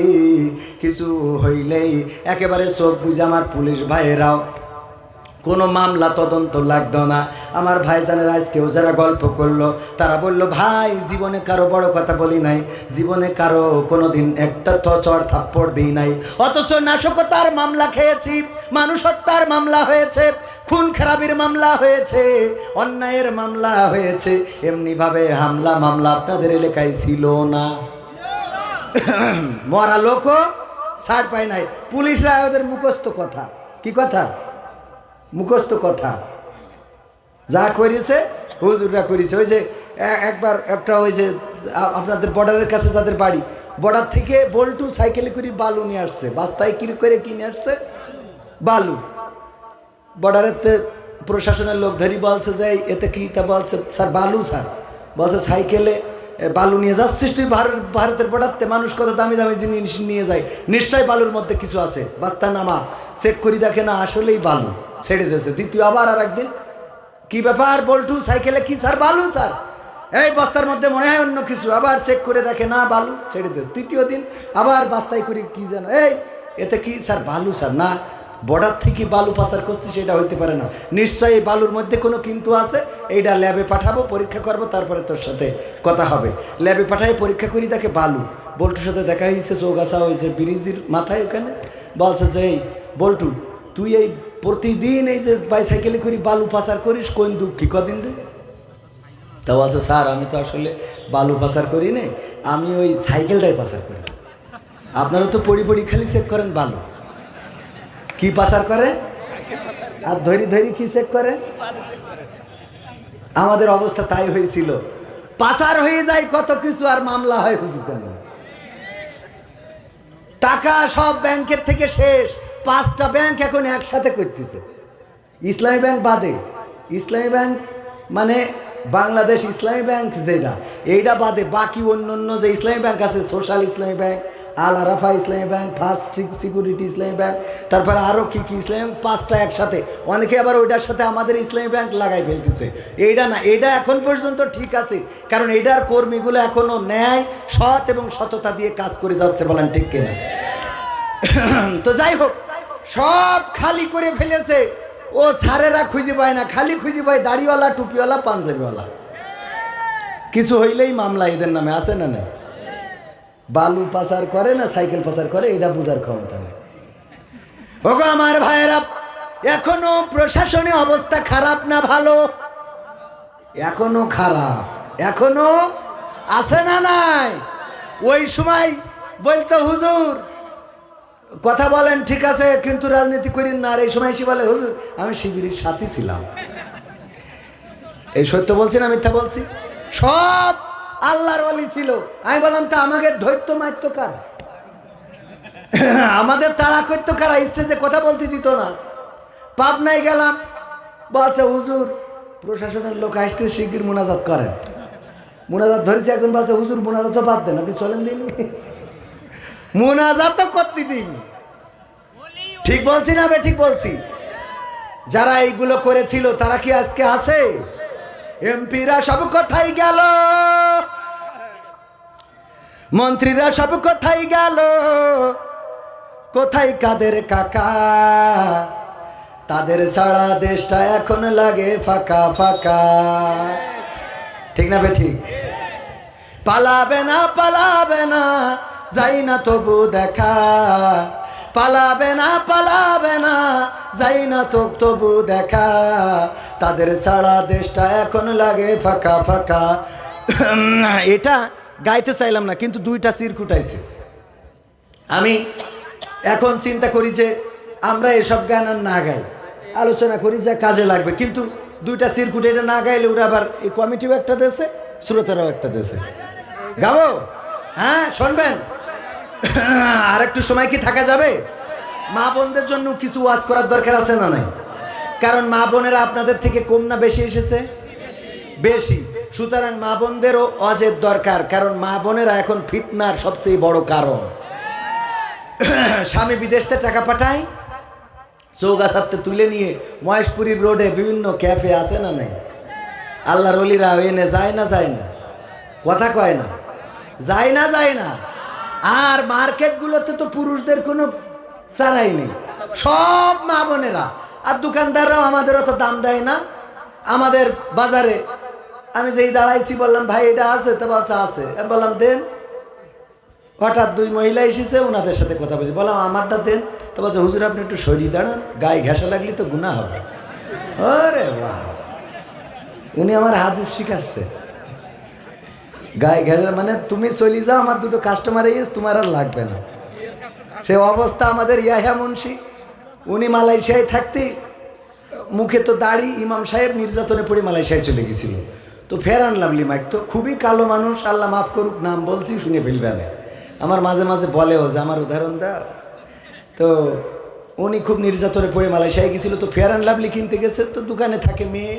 কিছু হইলেই একেবারে চোখ বুঝে আমার পুলিশ ভাইয়েরাও কোনো মামলা তদন্ত লাগতো না। আমার ভাইজানের আজকেও যারা গল্প করলো তারা বলল, ভাই জীবনে কারো বড় কথা বলি নাই, জীবনে কারো কোনো দিন একটা চড় থাপ্পড় দিই নাই, অথচ নাশকতার মামলা খেয়েছি, মানুষ হত্যার মামলা হয়েছে, খুন খারাপির মামলা হয়েছে, অন্যায়ের মামলা হয়েছে, এমনিভাবে হামলা মামলা আপনাদের এলাকায় ছিল না। মরা লোকও ছাড় পায় নাই, পুলিশরা ওদের মুখস্থ কথা। কি কথা? মুখস্থ কথা। যা করেছে হুজুররা করেছে। ওই যে একবার একটা ওই যে আপনাদের বর্ডারের কাছে যাদের বাড়ি, বর্ডার থেকে বল্টু সাইকেলে করে বালু নিয়ে আসছে, বাস্তায় কি করে কিনে আসছে বালু। বর্ডারেতে প্রশাসনের লোক ধরি বলছে যে এতে কি, তা বলছে স্যার বালু স্যার, বলছে সাইকেলে বালু নিয়ে যাচ্ছিস তুই ভারতের বর্ডারতে, মানুষ কত দামি দামি জিনিস নিয়ে যায়, নিশ্চয়ই বালুর মধ্যে কিছু আছে, বাস্তা নামা চেক করি দেখে না আসলেই বালু, ছেড়ে দিয়েছে। দ্বিতীয় আবার আর একদিন, কি ব্যাপার বল্টু সাইকেলে কি স্যার? বালু স্যার। এই বস্তার মধ্যে মনে হয় অন্য কিছু, আবার চেক করে দেখে না বালু, ছেড়ে দিয়েছে। তৃতীয় দিন আবার বাস্তায় করে কি যেন, এই এতে কি স্যার? বালু স্যার। না, বর্ডার থেকে বালু পাচার করছি সেটা হইতে পারে না, নিশ্চয়ই এই বালুর মধ্যে কোনো কিন্তু আছে, এইটা ল্যাবে পাঠাবো, পরীক্ষা করবো, তারপরে তোর সাথে কথা হবে। ল্যাবে পাঠাই পরীক্ষা করি, দেখে বালু। বল্টুর সাথে দেখা হয়েছে, চৌগাছা হয়েছে ব্রিজের মাথায় ওখানে, বলছে যে এই বল্টু তুই এই প্রতিদিন এই যে বাইসাইকেলে করি বালু পাচার করিস, কোন দুঃখী কদিন রে? তা বলছে স্যার আমি তো আসলে বালু পাচার করি না, আমি ওই সাইকেলটাই পাচার করি। আপনারা তো পড়ি পড়ি খালি চেক করেন বালু, কি পাচার করে? আর ধরি ধরি কি চেক করে? আমাদের অবস্থা তাই হয়েছিল, পাচার হয়ে যায় কত কিছু, আর মামলা হয় বুঝতে না। টাকা সব ব্যাংকের থেকে শেষ, 5টা ব্যাংক এখন একসাথে করতেছে, ইসলামী ব্যাংক বাদে। ইসলামী ব্যাংক মানে বাংলাদেশ ইসলামী ব্যাংক যেটা, এইটা বাদে বাকি অন্য অন্য যে ইসলামী ব্যাংক আছে, সোশ্যাল ইসলামী ব্যাংক, আল আরাফা ইসলামী ব্যাংক, ফার্স্ট সিকিউরিটি ইসলামী ব্যাংক, তারপরে আরও কী কী ইসলামী ব্যাংক, 5টা একসাথে। অনেকে আবার ওইটার সাথে আমাদের ইসলামী ব্যাংক লাগাই ফেলতেছে। এইটা না, এইটা এখন পর্যন্ত ঠিক আছে, কারণ এইটার কর্মীগুলো এখনও ন্যায়, সৎ এবং সততা দিয়ে কাজ করে যাচ্ছে, বলেন ঠিক কিনা? তো যাই হোক, সব খালি করে ফেলেছে, ও স্যারেরা খুঁজে পায় না, খালি খুঁজে পায় দাড়িওয়ালা, টুপিওয়ালা, পাঞ্জাবিওয়ালা। কিছু হইলেই মামলা এদের নামে, আছে না? না, বালু পাচার করে না সাইকেল পাচার করে, এটা বোঝার ক্ষমতা নেই। ওগো আমার ভাইয়েরা, এখনো প্রশাসনের অবস্থা খারাপ না ভালো? এখনো খারাপ, এখনো আছে না নাই? ওই সময় বলতো হুজুর কথা বলেন ঠিক আছে, কিন্তু রাজনীতি করেন না, আর এই সময় এসে বলে হুজুর আমি শিবিরের সাথী ছিলাম। এই সত্য বলছি না মিথ্যা বলছি? সব আল্লাহর ওয়ালি ছিল। আমি বললাম তা আমাকে ধৈর্য মারতো কারা? আমাদের তাড়া করতো কারা? স্টেজে কথা বলতে দিত না। পাবনায় গেলাম, বলছে হুজুর প্রশাসনের লোক আসতে শিগগির মোনাজাত করেন। মোনাজাত ধরেছে, একজন বলছে হুজুর মোনাজাত বাদ দেন, আপনি চলেন দিন। মোনাজাত করতে দিন। ঠিক বলছি না? ঠিক বলছি? যারা এইগুলো করেছিল তারা কি আজকে আছে? এমপিরা সব কোথায় গেল? মন্ত্রীরা সব কোথায় গেল? কোথায় কাদের কাকা? তাদের ছাড়া দেশটা এখন লাগে ফাঁকা ফাঁকা। ঠিক না ঠিক? পালাবে না, পালাবে না, যাই না তবু দেখা, পালাবে না, পালাবে না, যাই না তো তবু দেখা, তাদের ছাড়া দেশটা এখন লাগে ফাঁকা ফাঁকা। এটা গাইতে চাইলাম না, কিন্তু 2টা চিরকুট আইছে। আমি এখন চিন্তা করি যে আমরা এসব গান আর না গাই, আলোচনা করি যা কাজে লাগবে, কিন্তু 2টা চিরকুট এটা না গাইলে ওরা আবার এই কমিটিও একটা দেশে, শ্রোতারাও একটা দেশে। গাবো? হ্যাঁ, শুনবেন? আর একটু সময় কি থাকা যাবে? মা বোনদের জন্য কিছু ওয়াজ করার দরকার আছে না নাই? কারণ মা বোনেরা আপনাদের থেকে কম না বেশি এসেছে? বেশি। সুতরাং মা বোনদেরও ওয়াজের দরকার, কারণ মা বোনেরা এখন ফিতনার সবচেয়ে বড় কারণ। স্বামী বিদেশ থেকে টাকা পাঠায়, চৌগাছাতে তুলে নিয়ে মহেশপুরীর রোডে বিভিন্ন ক্যাফে আছে না নাই? আল্লাহর ওলিরা এনে যায় না, যায় না? কথা কয় না? যায় না, যায় না? আর মার্কেটগুলোতে তো পুরুষদের কোনো চারাই নেই, সব মা বোনেরা। আর দোকানদাররাও আমাদের অত দাম দেয় না। আমাদের বাজারে আমি যেই দাঁড়াইছি বললাম ভাই এটা আছে, তো বলছে আছে। আমি বললাম দেন। হঠাৎ দুই মহিলা এসেছে, ওনাদের সাথে কথা বলছি, বললাম আমারটা দেন। তো বলছে হুজুর আপনি একটু সরিয়ে দাঁড়ান, গায়ে ঘেঁষা লাগলে তো গুনাহ হবে। আরে বাহ, উনি আমার হাদিস শিখাচ্ছে। গায়ে ঘেঁষা মানে তুমি চলে যাও, আমার দুটো কাস্টমার এসে তোমার আর লাগবে না। সে অবস্থা আমাদের ইয়াহিয়া মুন্সি, উনি মালয়েশিয়ায় থাকতে মুখে তো দাড়ি, ইমাম সাহেব নির্যাতনে পড়ে মালয়েশিয়ায় চলে গেছিল। তো ফেয়ার অ্যান্ড লাভলি মাইক, তো খুবই কালো মানুষ, আল্লাহ মাফ করুক, নাম বলছি শুনে ফেলবে না। আমার মাঝে মাঝে বলেও যে আমার উদাহরণ দাও। তো উনি খুব নির্যাতনে পড়ে মালয়েশিয়ায় গেছিল। তো ফেয়ার অ্যান্ড লাভলি কিনতে গেছে, তো দোকানে থাকে মেয়ে,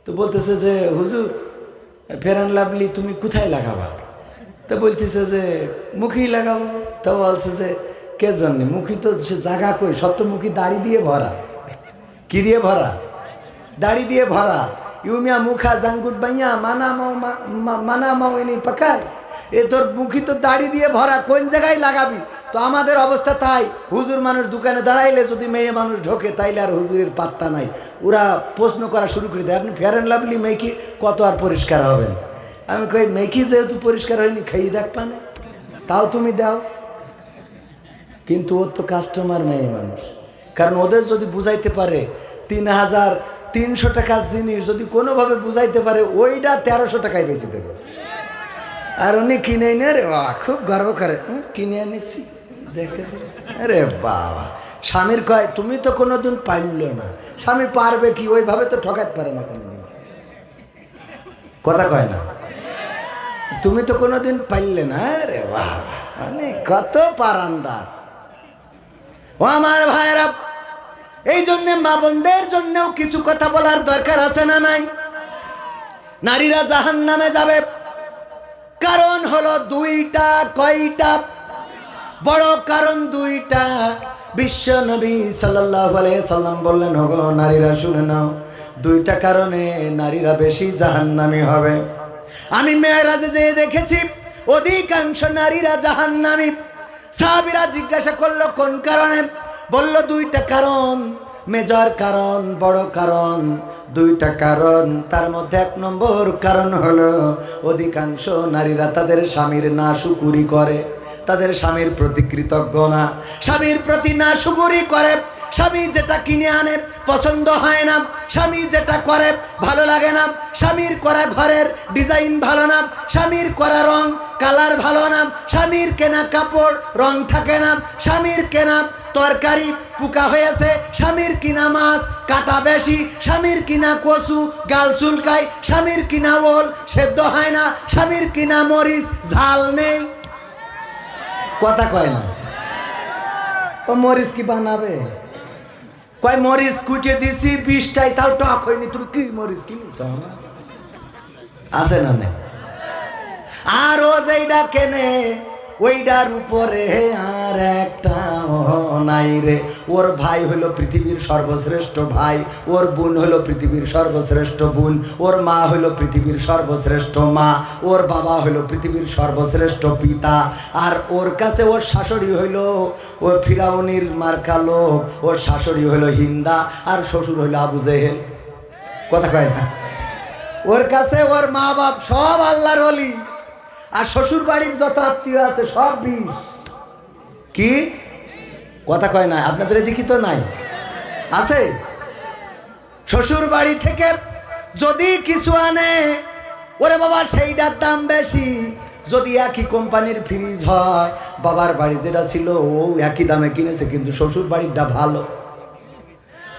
তো বলতেছে যে হুজুর ফেয়ার অ্যান্ড লাভলি তুমি কোথায় লাগাবা? তো বলতেছে যে মুখেই লাগাবো। তো বলছে যে কে জন্যে? মুখী তো সে জায়গা কই, সব তো মুখী দাড়ি দিয়ে ভরা। কি দিয়ে ভরা? দাড়ি দিয়ে ভরা। ইউমিয়া মুখা জাঙ্গুট বাইয়া মানা মাও ইনি পাকায়। এ তোর মুখী তো দাড়ি দিয়ে ভরা, কোন জায়গায় লাগাবি? তো আমাদের অবস্থা তাই, হুজুর মানুষ দোকানে দাঁড়াইলে যদি মেয়ে মানুষ ঢোকে তাইলে আর হুজুরের পাত্তা নাই। ওরা প্রশ্ন করা শুরু করে দেয়, আপনি ফেয়ার অ্যান্ড লাভলি মেকি কত আর পরিষ্কার হবেন? আমি কই মেকি যেহেতু পরিষ্কার হয়নি, খাইয়ে দেখ পানে, তাও তুমি দাও। কিন্তু ওর তো কাস্টমার মেয়ে মানুষ, কারণ ওদের যদি বুঝাইতে পারে ৩,৩০০ টাকার জিনিস যদি কোনোভাবে বুঝাইতে পারে, ওইটা ১৩০০ টাকায় বেশি দেবে। আর উনি কিনে এনে রে বাবা খুব গর্ব করে, কিনে এনেছি দেখে। আরে বাবা, স্বামীর কয় তুমি তো কোনোদিন পারলে না। স্বামী পারবে কি? ওইভাবে তো ঠকাতে পারে না কোনোদিন, কথা কয় না, তুমি তো কোনোদিন পারলে না। আরে বাবা, মানে কত পারান্দার। ও আমার ভাইরা, এই জন্যে মা বোনদের জন্যও কিছু কথা বলার দরকার আছে না নাই? নারীরা জাহান্নামে যাবে, কারণ হলো দুইটা। কয়টা? বড় কারণ দুইটা। বিশ্ব নবী সাল্লাল্লাহু আলাইহি সাল্লাম বললেন, ওগো নারীরা শুনে নাও, দুইটা কারণে নারীরা বেশি জাহান্নামী হবে। আমি মেরাজে যেয়ে দেখেছি অধিকাংশ নারীরা জাহান্নামী। সাহাবীরা জিজ্ঞাসা করলো কোন কারণে? বলল দুইটা কারণ, মেজর কারণ, বড় কারণ, দুইটা কারণ। তার মধ্যে ১ নম্বর কারণ হলো অধিকাংশ নারীরা তাদের স্বামীর নাশুকুরি করে, তাদের স্বামীর প্রতি কৃতজ্ঞ না, স্বামীর প্রতি নাশুকুরি করে। স্বামী যেটা কিনে আনে পছন্দ হয় না, স্বামী যেটা করে ভালো লাগে না, স্বামীর করা ঘরের ডিজাইন ভালো না, স্বামীর করা রং কালার ভালো না, স্বামীর কেনা কাপড় রং থাকে না, স্বামীর কেনা তরকারি পোকা হয়েছে, স্বামীর কিনা মাছ কাটা বেশি, স্বামীর কিনা কচু গাল চুলকায়, স্বামীর কিনা ওল সেদ্ধ হয় না, স্বামীর কিনা মরিচ ঝাল নেই। কথা কয় না। ও মরিচ কি বানাবে? কয় মরিচ কুটে দিছি ২০টাই, তাও টক হয়নি। তুমি কি মরিচ কিনেছ? আছে না নেই? আর ও যেইটা কেনে ওইটার উপরে আর একটা নাই রে। ওর ভাই হলো পৃথিবীর সর্বশ্রেষ্ঠ ভাই, ওর বোন হলো পৃথিবীর সর্বশ্রেষ্ঠ বোন, ওর মা হলো পৃথিবীর সর্বশ্রেষ্ঠ মা, ওর বাবা হলো পৃথিবীর সর্বশ্রেষ্ঠ পিতা। আর ওর কাছে ওর শাশুড়ি হইল ও ফিরাউনির মার্কা লোক, ওর শাশুড়ি হইল হিন্দা, আর শ্বশুর হইল আবু জেহেল। কথা কয় না? ওর কাছে ওর মা বাপ সব আল্লাহর ওলি, আর শ্বশুর বাড়ির যত আত্মীয় আছে সব বিষ। কি কথা কয় না? আপনাদের এদিকে তো নাই, আছে? শ্বশুর বাড়ি থেকে যদি কিছু আনে, ওরে বাবা সেইটার দাম বেশি। যদি একই কোম্পানির ফ্রিজ হয়, বাবার বাড়ি যেটা ছিল ও একই দামে কিনেছে, কিন্তু শ্বশুর বাড়িটা ভালো,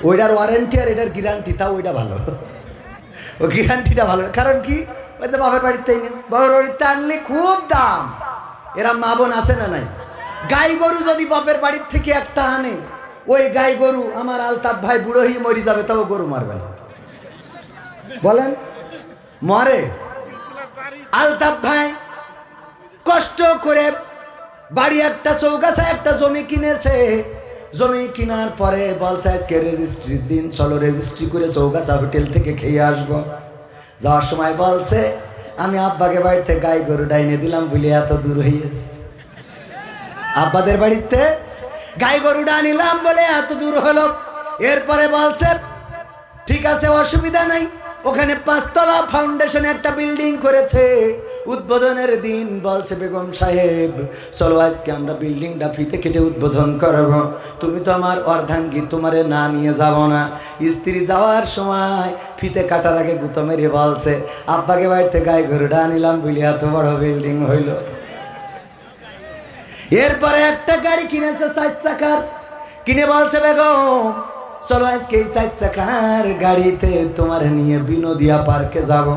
ওইটার ওয়ারেন্টি আর এটার গ্যারান্টি, তাও ওইটা ভালো। ও গ্যারান্টিটা ভালো, কারণ কি? ওই তো বাবার বাড়িতেই নেই, বাবার বাড়িতে আনলে খুব দাম। এরা মা বোন আছে না নাই? গাই গরু যদি বাপের বাড়ির থেকে একটা আনে, ওই গাই গরু আমার আলতাফ ভাই বুড়ো হয়ে মরি যাবে, তাও গরু মারবে না। বলেন মরে? আলতাফ ভাই কষ্ট করে বাড়ি একটা চৌগাছা একটা জমি কিনেছে, জমি কেনার পরে বলছে আজকে রেজিস্ট্রির দিন, চলো রেজিস্ট্রি করে চৌগাছা হোটেল থেকে খেয়ে আসবো। যাওয়ার সময় বলছে আমি আব্বাকে বাড়িতে গাই গরু ডাইনে দিলাম বলে এত দূর হইয়াছে। আব্বাদের বাড়িতে গাই গরুটা নিলাম বলে এত দূর হলো। এরপরে বলছে ঠিক আছে অসুবিধা নাই, ওখানে 5 তলা ফাউন্ডেশনে একটা বিল্ডিং করেছে। উদ্বোধনের দিন বলছে বেগম সাহেব চলো আজকে আমরা বিল্ডিংটা ফিতে কেটে উদ্বোধন করব, তুমি তো আমার অর্ধাঙ্গী, তোমারে না নিয়ে যাব না। স্ত্রী যাওয়ার সময় ফিতে কাটার আগে গুতো মেরে বলছে আব্বাকে বাড়িতে গায়ে গরুটা আনিলাম বলি এত বড় বিল্ডিং হইল। এরপরে একটা গাড়ি কিনেছে 4 চাকার, কিনে বলছে বেগম চলো আজকে এই 4 চাকার গাড়িতে তোমার নিয়ে বিনোদিয়া পার্কে যাব।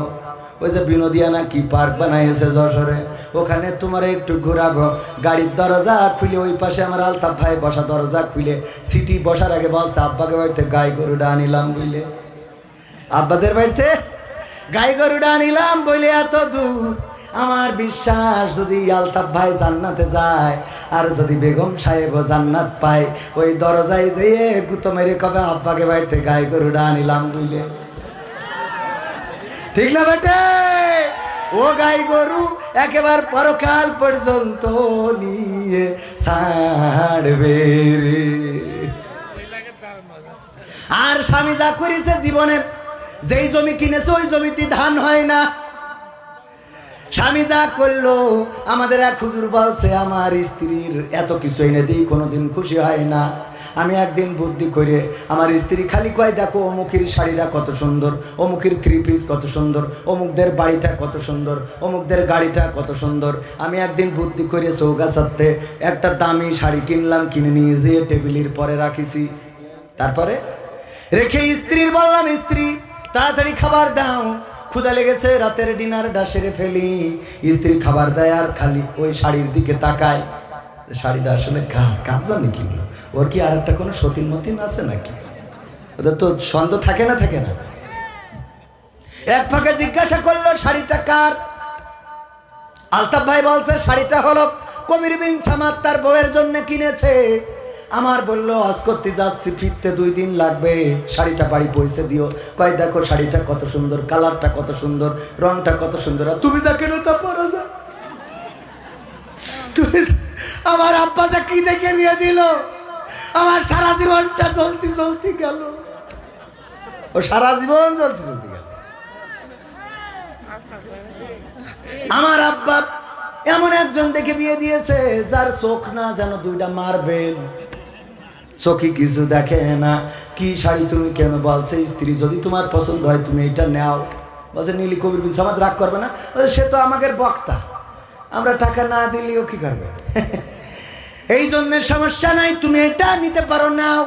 ওই যে বিনোদিয়া না কি পার্ক বানাইছে যশোরে, ওখানে তোমার একটু ঘোরাবো। গাড়ির দরজা খুলে ওই পাশে আমার আলতাফ ভাই বসা, দরজা খুলে সিটি বসার আগে বলছে আব্বাকে বাড়িতে গাই গরুটা আনিলাম বলে, আব্বাদের বাড়িতে গাই গরুটা আনিলাম বলে এত দূর। আমার বিশ্বাস যদি আলতাফ ভাই জান্নাতে যায় আর যদি বেগম সাহেবও জান্নাত পায়, ওই দরজায় যেয়ে গুতো মেরে কবে আব্বাকে বাড়িতে গাই গরুটা আনিলাম বুঝলে, ঠিক না বেটে? ও গাই গরু একেবারে পরকাল পর্যন্ত নিয়ে ছাড়বে রে। আর স্বামী যা করেছে জীবনে, যেই জমি কিনেছে ওই জমিতে ধান হয় না। স্বামী যা করলো, আমাদের এক হুজুর বলছে আমার স্ত্রীর এত কিছু এনে দিই কোনোদিন খুশি হয় না। আমি একদিন বুদ্ধি করে, আমার স্ত্রী খালি কয় দেখো অমুকের শাড়িটা কত সুন্দর, অমুকের 3 পিস কত সুন্দর, অমুকদের বাড়িটা কত সুন্দর, অমুকদের গাড়িটা কত সুন্দর। আমি একদিন বুদ্ধি করে চৌগাছাতে একটা দামি শাড়ি কিনলাম, কিনে নিয়ে যেয়ে টেবিলের পরে রাখিছি। তারপরে রেখে স্ত্রীর বললাম স্ত্রী তাড়াতাড়ি খাবার দাও, ক্ষুধা লেগেছে, রাতের ডিনারটা সেরে ফেলি। স্ত্রী খাবার দেয় আর খালি ওই শাড়ির দিকে তাকায়। শাড়িটা আসলে কাজ জানি কিনলো, ওর কি আর একটা কোনো সতীন মতিন আছে নাকি? ওদের তো সন্দেহ থাকে না, থাকে না। এক ফাঁকে জিজ্ঞাসা করলো শাড়িটা কার? আলতাফ ভাই বলছে শাড়িটা হলো কবির বিন সামাদ তার বউয়ের জন্য কিনেছে। আমার বললো হজ করতে যাচ্ছি, ফিরতে 2 দিন লাগবে, শাড়িটা বাড়ি পৌঁছে দিও। কয় দেখো শাড়িটা কত সুন্দর, কালারটা কত সুন্দর, রংটা কত সুন্দর, আর তুমি যা কেন তা পরো যা। তুমি আমার আব্বা যা কি দেখে নিয়ে দিল, আমার সারা জীবনটা চলতে চলতে গেল, ও সারা জীবন চলতে চলতে গেল। আমার আব্বা এমন একজন দেখে বিয়ে দিয়েছে যার চোখ না যেন 2টা মারবেল, চোখে কিছু দেখে না। কি শাড়ি তুমি কেন? বলছে স্ত্রী যদি তোমার পছন্দ হয় তুমি এটা নাও। বলছে নীলি কবির বিন সামাদ রাগ করবে না? সে তো আমাদের বক্তা, আমরা টাকা না দিলেও কি করবে? এই জন্য সমস্যা নাই, তুমি এটা নিতে পারো, নাও।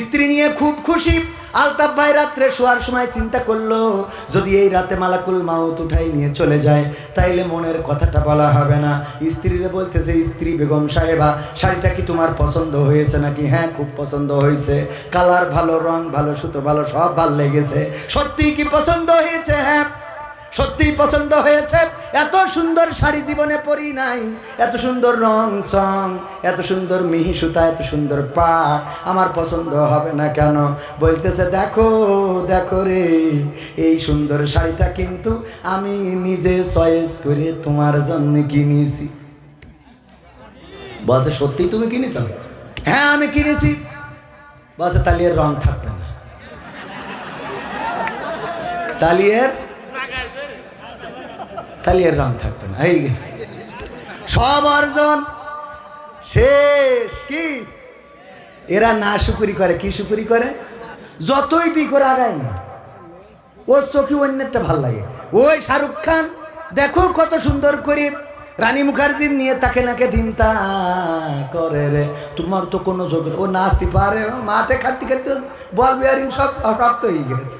স্ত্রী নিয়ে খুব খুশি। আলতাফ ভাই রাত্রে শোয়ার সময় চিন্তা করলো যদি এই রাতে মালাকুল মাউত উঠাই নিয়ে চলে যায় তাইলে মনের কথাটা বলা হবে না। স্ত্রীরে বলতেছে স্ত্রী বেগম সাহেবা শাড়িটা কি তোমার পছন্দ হয়েছে নাকি? হ্যাঁ খুব পছন্দ হয়েছে, কালার ভালো, রং ভালো, সুতো ভালো, সব ভালো লেগেছে। সত্যি কি পছন্দ হয়েছে? হ্যাঁ সত্যিই পছন্দ হয়েছে। এত সুন্দর শাড়ি জীবনে পরি নাই, এত সুন্দর রং সং, এত সুন্দর মিহি সুতা, এত সুন্দর পাট, আমার পছন্দ হবে না কেন? বলতেছে দেখো দেখো রে, এই সুন্দর শাড়িটা কিন্তু আমি নিজে চয়েস করে তোমার জন্য কিনেছি। বলছে সত্যি তুমি কিনেছ? হ্যাঁ আমি কিনেছি। বলছে তাহলে এর রং থাকবে না, তাহলে এর রং থাকবে না। এই গেছে সব অর্জন শেষ। কি এরা না শুকুরি করে? কি শুকুরি করে? যতই তুই করে আগায় না, ওর চোখে অন্যটা ভাল লাগে। ওই শাহরুখ খান দেখো কত সুন্দর করে রানী মুখার্জির নিয়ে তাকে নাকে দিনতা করে রে, তোমার তো কোনো যোগ। ও নাচতে পারে, মাঠে খাটতে খাটতে বল বিয়ারিং সব প্রাপ্ত হয়ে গেছে,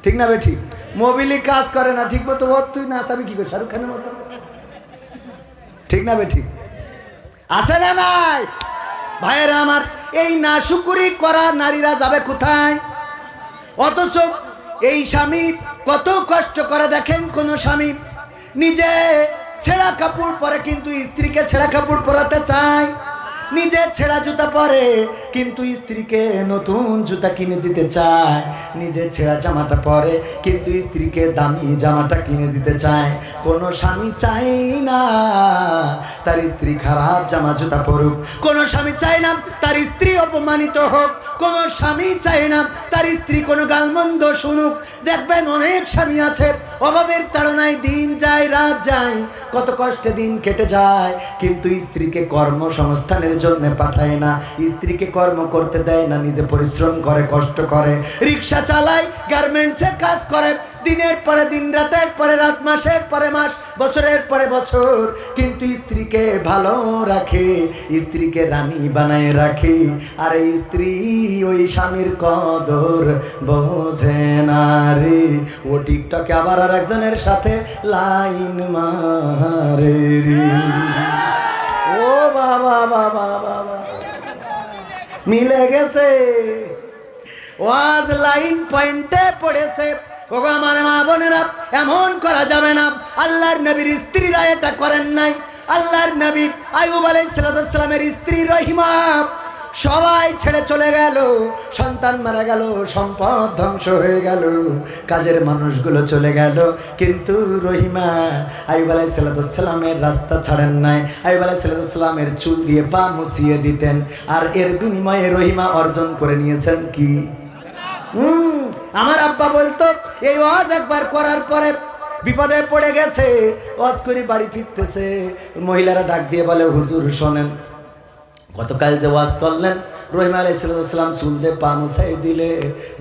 ঠিক না? বে ঠিক মোবিলি কাজ করে না ঠিক মতো, ওর তুই নাচাবি কি করে শাহরুখ খানের মতো? ঠিক না বে ঠিক? আছে না নাই ভাইয়েরা আমার? এই নাশুকুরি করা নারীরা যাবে কোথায়? অথচ এই স্বামী কত কষ্ট করে দেখেন। কোন স্বামী নিজে ছেঁড়া কাপড় পরে কিন্তু স্ত্রীকে ছেঁড়া কাপড় পরাতে চায়, নিজে ছেঁড়া জুতা পরে কিন্তু স্ত্রীকে নতুন জুতা কিনে দিতে চায়, নিজের ছেঁড়া জামাটা পরে কিন্তু স্ত্রীকে দামি জামাটা কিনে দিতে চায়। কোনো স্বামী চায় না তার স্ত্রী খারাপ জামা জুতা পরুক, কোনো স্বামী চায় না তার স্ত্রী অপমানিত হোক, কোনো স্বামী চায় না তার স্ত্রী কোনো গালমন্দ শুনুক। দেখবেন অনেক স্বামী আছে অভাবের তাড়নায় দিন যায় রাত যায়, কত কষ্টে দিন কেটে যায়, কিন্তু স্ত্রীকে কর্মসংস্থানের জন্য পাঠায় না, স্ত্রীকে কর্ম করতে দেয় না, নিজে পরিশ্রম করে কষ্ট করে, রিক্সা চালায়, গার্মেন্টসে কাজ করে, দিনের পরে দিন রাতের পরে রাত, মাসের পরে মাস, বছরের পরে বছর, কিন্তু স্ত্রীকে ভালো রাখে, স্ত্রীকে রানী বানায় রাখে। আর এই স্ত্রী ওই স্বামীর কদর বোঝে না রে, ও টিকটকে আবার আর একজনের সাথে লাইন মারে রে। ও বাবা বাবা বাবা, মিলে গেছে, ওয়াজ লাইন পয়েন্টে পড়েছে। ওগো আমার মা বোনেরা, এমন করা যাবে না। আল্লাহর নবীর স্ত্রীরা এটা করেন নাই। আল্লাহর নবী আইয়ুব আলাইহিস সালামের স্ত্রী রহিমা সবাই ছেড়ে চলে গেল, সন্তান মারা গেল, সম্পদ ধ্বংস হয়ে গেল, কাজের মানুষগুলো চলে গেল, কিন্তু রহিমা আইয়ুব আলাইহিস সালামের রাস্তা ছাড়েন নাই। আইয়ুব আলাইহিস সালামের চুল দিয়ে পা মুছিয়ে দিতেন, আর এর বিনিময়ে রহিমা অর্জন করে নিয়েছেন কি? আমার আব্বা বলতো এই ওয়াজ একবার করার পরে বিপদে পড়ে গেছে, ওয়াজ করে বাড়ি ফিরতেছে, মহিলারা ডাক দিয়ে বলে হুজুর শোনেন, গতকাল যে ওয়াজ করলেন রহিমা আলাইহিস সালাম চুল দিয়ে পা মুছাই দিলে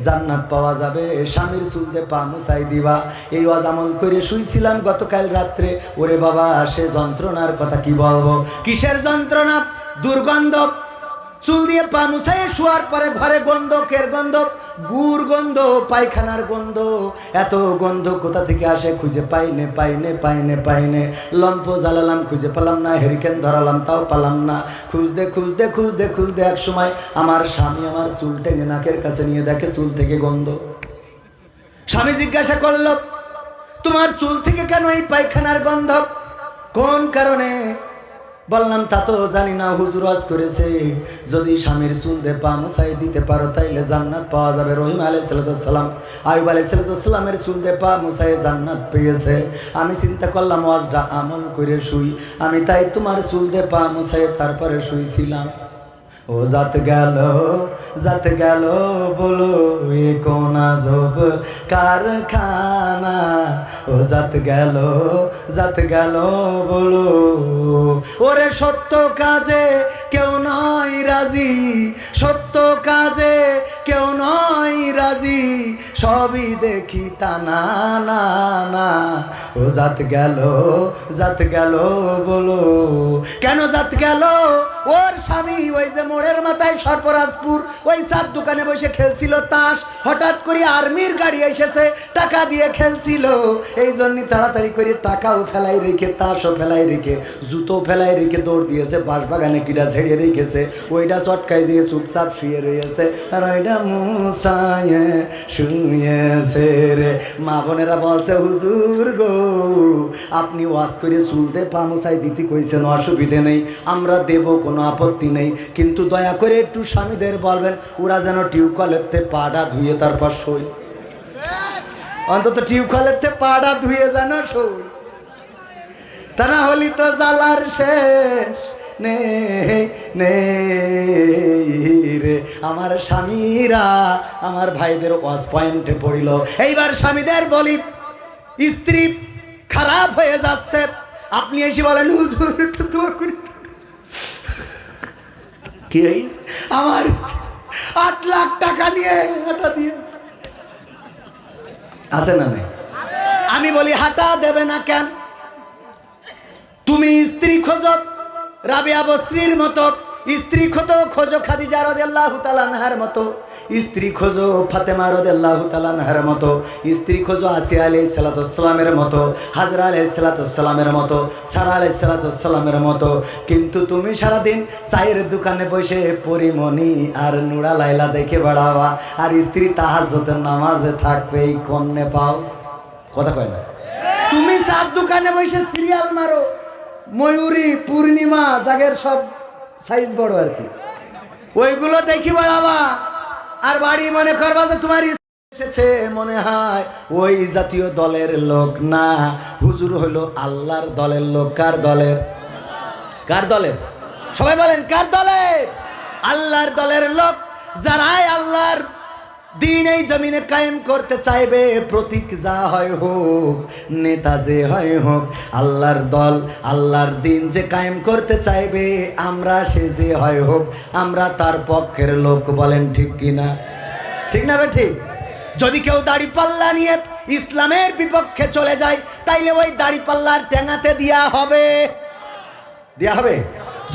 জান্নাত পাওয়া যাবে, স্বামীর চুল দিয়ে পা মুছাই দিবা, এই ওয়াজ আমল করে শুইছিলাম গতকাল রাত্রে। ওরে বাবা, সে যন্ত্রণার কথা কি বলবো। কিসের যন্ত্রণা? দুর্গন্ধ। চুল দিয়ে পা মুছাইয়ে শোয়ার পরে ঘরে গন্ধ, কের গন্ধ? গুড় গন্ধ, পায়খানার গন্ধ। এত গন্ধ কোথা থেকে আসে খুঁজে পাইনে পাইনে পাইনে পাইনে, লম্প জ্বালালাম খুঁজে পেলাম না, হেরিকেন ধরালাম তাও পালাম না, খুঁজতে খুঁজতে খুঁজতে খুঁজতে এক সময় আমার স্বামী আমার চুল টেনে নাকের কাছে নিয়ে দেখে চুল থেকে গন্ধ। স্বামী জিজ্ঞাসা করল, তোমার চুল থেকে কেন এই পায়খানার গন্ধ, কোন কারণে? বললাম তা তো জানি না, হুজুর ওয়াজ করেছে যদি স্বামীর চুল দিয়ে পা মুছাই দিতে পারো তাইলে জান্নাত পাওয়া যাবে। রহিমা আলাইহিস সালাম আইয়ুব আলাইহিস সালামের চুল দিয়ে পা মুছাই জান্নাত পেয়েছে। আমি চিন্তা করলাম ওয়াজটা আমল করে শুই, আমি তাই তোমার চুল দিয়ে পা মুছাই তারপরে শুইছিলাম। ও জাত গেল বলো এ কোন আজব কারখানা, ও জাত গেল বলো। ওরে সত্য কাজে কেউ নয় রাজি, সত্য কাজে কেউ নয় রাজি, সবই দেখি তা না না না, ও জাত গেল বলো। কেন জাত গেল? ওর স্বামী ওই যে মোড়ের মাথায় সর্পরাজপুর ওই চার দোকানে বসে খেলছিল তাস, হঠাৎ করে আর্মির গাড়ি এসেছে, টাকা দিয়ে খেলছিল, এই জন্য তাড়াতাড়ি করে টাকাও ফেলাই রেখে, তাসও ফেলাই রেখে, জুতো ফেলাই রেখে দৌড় দিয়েছে, বাঁশবাগানে কিরা ছেড়ে রেখেছে, ওইটা চটকায় দিয়ে চুপচাপ শুয়ে রয়েছে, আর ওইটা মুসায় শুয়েছে রে। মা বোনেরা বলছে হুজুর গো আপনি ওয়াজ করে চুল দিয়ে পা মুছাই দিতে কইছেন, অসুবিধে নেই, আমরা দেব, কোনো আপত্তি নেই, কিন্তু দয়া করে একটু স্বামীদের বলবেন ওরা যেন টিউবকলের থেকে পাটা ধুয়ে তারপর শোয়, অন্তত টিউবকলের থেকে পাটা ধুয়ে যেন শোয়, তা না হলি তো জ্বালার শেষ রে। আমার স্বামীরা আমার ভাইদের ওয়াজ পয়েন্টে পড়িল। এইবার স্বামীদের বলি, স্ত্রী খারাপ হয়ে যাচ্ছে, আপনি এসে বলেন হুজুর একটু দোয়া করি, কি আমার 8 লাখ টাকা নিয়ে হাঁটা দিয়েছে, আছে না নাই? আমি বলি হাঁটা দেবে না কেন? তুমি স্ত্রী খোঁজো রাবিয়া বসরির মতো, স্ত্রী খোঁজো খাদিজা রাদিয়াল্লাহু তাআলা আনহার মতো, স্ত্রী খোঁজো ফাতেমা রাদিয়াল্লাহু তাআলা আনহার মতো, স্ত্রী খোঁজো আসিয়া আলাইহিস সালামের মতো, হাজরা আলাইহিস সালামের মতো, সারা আলাইহিস সালামের মতো, কিন্তু তুমি সারাদিন চায়ের দোকানে বসে পরিমণি আর নুরা লাইলা দেখে বেড়াবা, আর স্ত্রী তাহাজ্জুদের নামাজে থাকবে, এই কন্যে পাও? কথা কয় না? তুমি চার দোকানে বসে সিরিয়াল মারো, ময়ূরী, পূর্ণিমা, জাগের সব সাইজ বড় আর কি, ওইগুলো দেখি বেড়াবা, আর বাড়ি মনে করবা যে তোমার এসেছে, মনে হয় ওই জাতীয় দলের লোক না, হুজুর হলো আল্লাহর দলের লোক। কার দলের? কার দলের? সবাই বলেন কার দলের? আল্লাহর দলের লোক। যারাই আল্লাহর দিন এই জমিনে কায়েম করতে চাইবে, প্রতীক যা হয় হোক, নেতা যে হয় হোক, আল্লাহর দল আল্লাহর দিন যে কায়েম করতে চাইবে, আমরা সে যে হয় হোক, আমরা তার পক্ষের লোক। বলেন ঠিক কিনা? ঠিক না ঠিক? যদি কেউ দাড়ি পাল্লা নিয়ে ইসলামের বিপক্ষে চলে যায়, তাইলে ওই দাড়ি পাল্লার টেঙাতে দেয়া হবে, দেয়া হবে।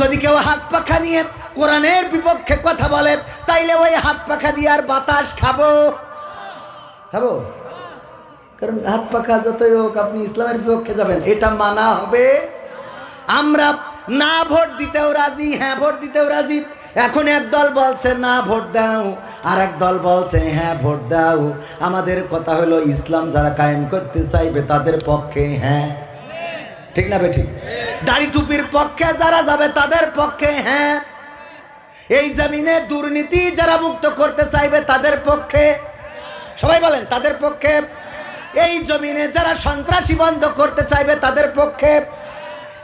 যদি কেউ হাত পাখা নিয়ে কোরআনের বিপক্ষে কথা বলে, তাইলে ওই হাত পাখা দিয়ে আর বাতাস খাবো, খাবো। কারণ হাত পাখা যতই হোক, আপনি ইসলামের বিপক্ষে যাবেন, এটা মানা হবে। আমরা না ভোট দিতেও রাজি, হ্যাঁ ভোট দিতেও রাজি। এখন এক দল বলছে না ভোট দাও, আর এক দল বলছে হ্যাঁ ভোট দাও। আমাদের কথা হলো ইসলাম যারা কায়েম করতে চাইবে তাদের পক্ষে হ্যাঁ, ঠিক না বেঠিক? দাড়ি টুপির পক্ষে যারা যাবে তাদের পক্ষে হ্যাঁ। এই জমিনে দুর্নীতি যারা মুক্ত করতে চাইবে তাদের পক্ষে, সবাই বলেন তাদের পক্ষে। এই জমিনে যারা সন্ত্রাসী বন্ধ করতে চাইবে তাদের পক্ষে,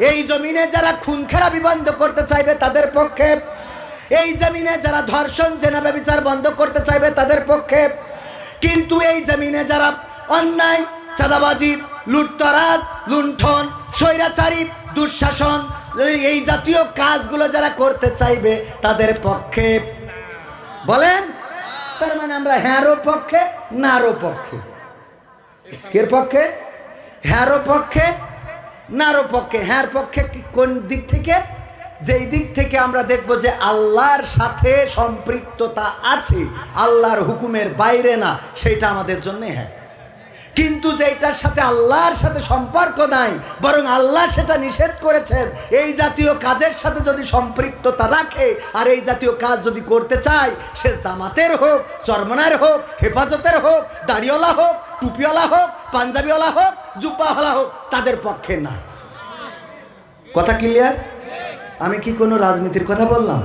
এই জমিনে যারা খুন খারাপি বন্ধ করতে চাইবে তাদের পক্ষে, এই জমিনে যারা ধর্ষণ জেনা ব্যভিচার বন্ধ করতে চাইবে তাদের পক্ষে। কিন্তু এই জমিনে যারা অন্যায়, চাঁদাবাজি, লুটতরাজ, লুণ্ঠন, স্বৈরাচারী, দুঃশাসন, এই জাতীয় কাজগুলো যারা করতে চাইবে তাদের পক্ষে। বলেন, তার মানে আমরা হ্যাঁরও পক্ষে নারও পক্ষে। কের পক্ষে? হ্যাঁরও পক্ষে নারও পক্ষে। হ্যাঁর পক্ষে কোন দিক থেকে? যেই দিক থেকে আমরা দেখব যে আল্লাহর সাথে সম্পৃক্ততা আছে, আল্লাহর হুকুমের বাইরে না, সেইটা আমাদের জন্য হ্যাঁ। কিন্তু যেটার সাথে আল্লাহর সাথে সম্পর্ক নাই, বরং আল্লাহ সেটা নিষেধ করেছেন, এই জাতীয় কাজের সাথে যদি সম্পৃক্ততা রাখে আর এই জাতীয় কাজ যদি করতে চায়, সে জামাতের হোক, চরমনার হোক, হেফাজতের হোক, দাড়িওয়ালা হোক, টুপিওয়ালা হোক, পাঞ্জাবিওয়ালা হোক, জুব্বাওয়ালা হোক, তাদের পক্ষে না। কথা ক্লিয়ার? আমি কি কোনো রাজনীতির কথা বললাম?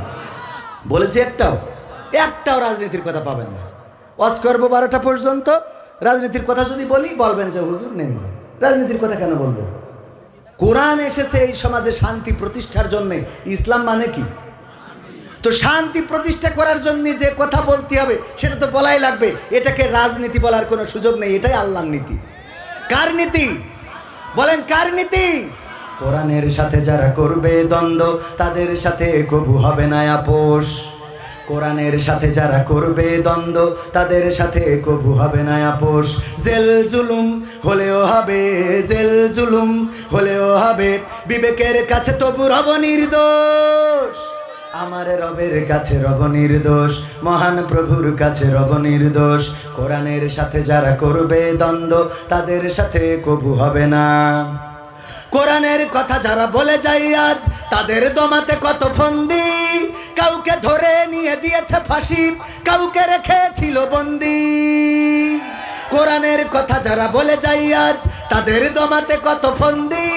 বলেছি একটাও রাজনীতির কথা পাবেন না। ওয়াজ করবো 12টা পর্যন্ত, রাজনীতির কথা যদি বলি বলবেন যে হুজুর নেই, রাজনীতির কথা কেন বলবো? কোরআন এসেছে এই সমাজে শান্তি প্রতিষ্ঠার জন্য। ইসলাম মানে কি? তো শান্তি প্রতিষ্ঠা করার জন্য যে কথা বলতে হবে সেটা তো বলাই লাগবে। এটাকে রাজনীতি বলার কোনো সুযোগ নেই, এটাই আল্লাহর নীতি। কার নীতি? বলেন কার নীতি? কোরআনের সাথে যারা করবে দ্বন্দ্ব, তাদের সাথে কবু হবে না আপোষ। কোরআনের সাথে যারা করবে দ্বন্দ্ব, তাদের সাথে কবু হবে না আপোষ। জেল জুলুম হলেও হবে, জেল জুলুম হলেও হবে, বিবেকের কাছে তবু রব নির্দোষ। আমার রবের কাছে রব নির্দোষ, মহান প্রভুর কাছে রব নির্দোষ। কোরআনের সাথে যারা করবে দ্বন্দ্ব, তাদের সাথে কবু হবে না। কোরআনের কথা যারা বলে যায় আজ, তাদের দমাতে কত ফন্দি। কাউকে ধরে নিয়ে দিয়েছে ফাঁসি, কাউকে রেখেছিল বন্দি। কোরআনের কথা যারা বলে যায় আজ, তাদের দমাতে কত ফন্দি।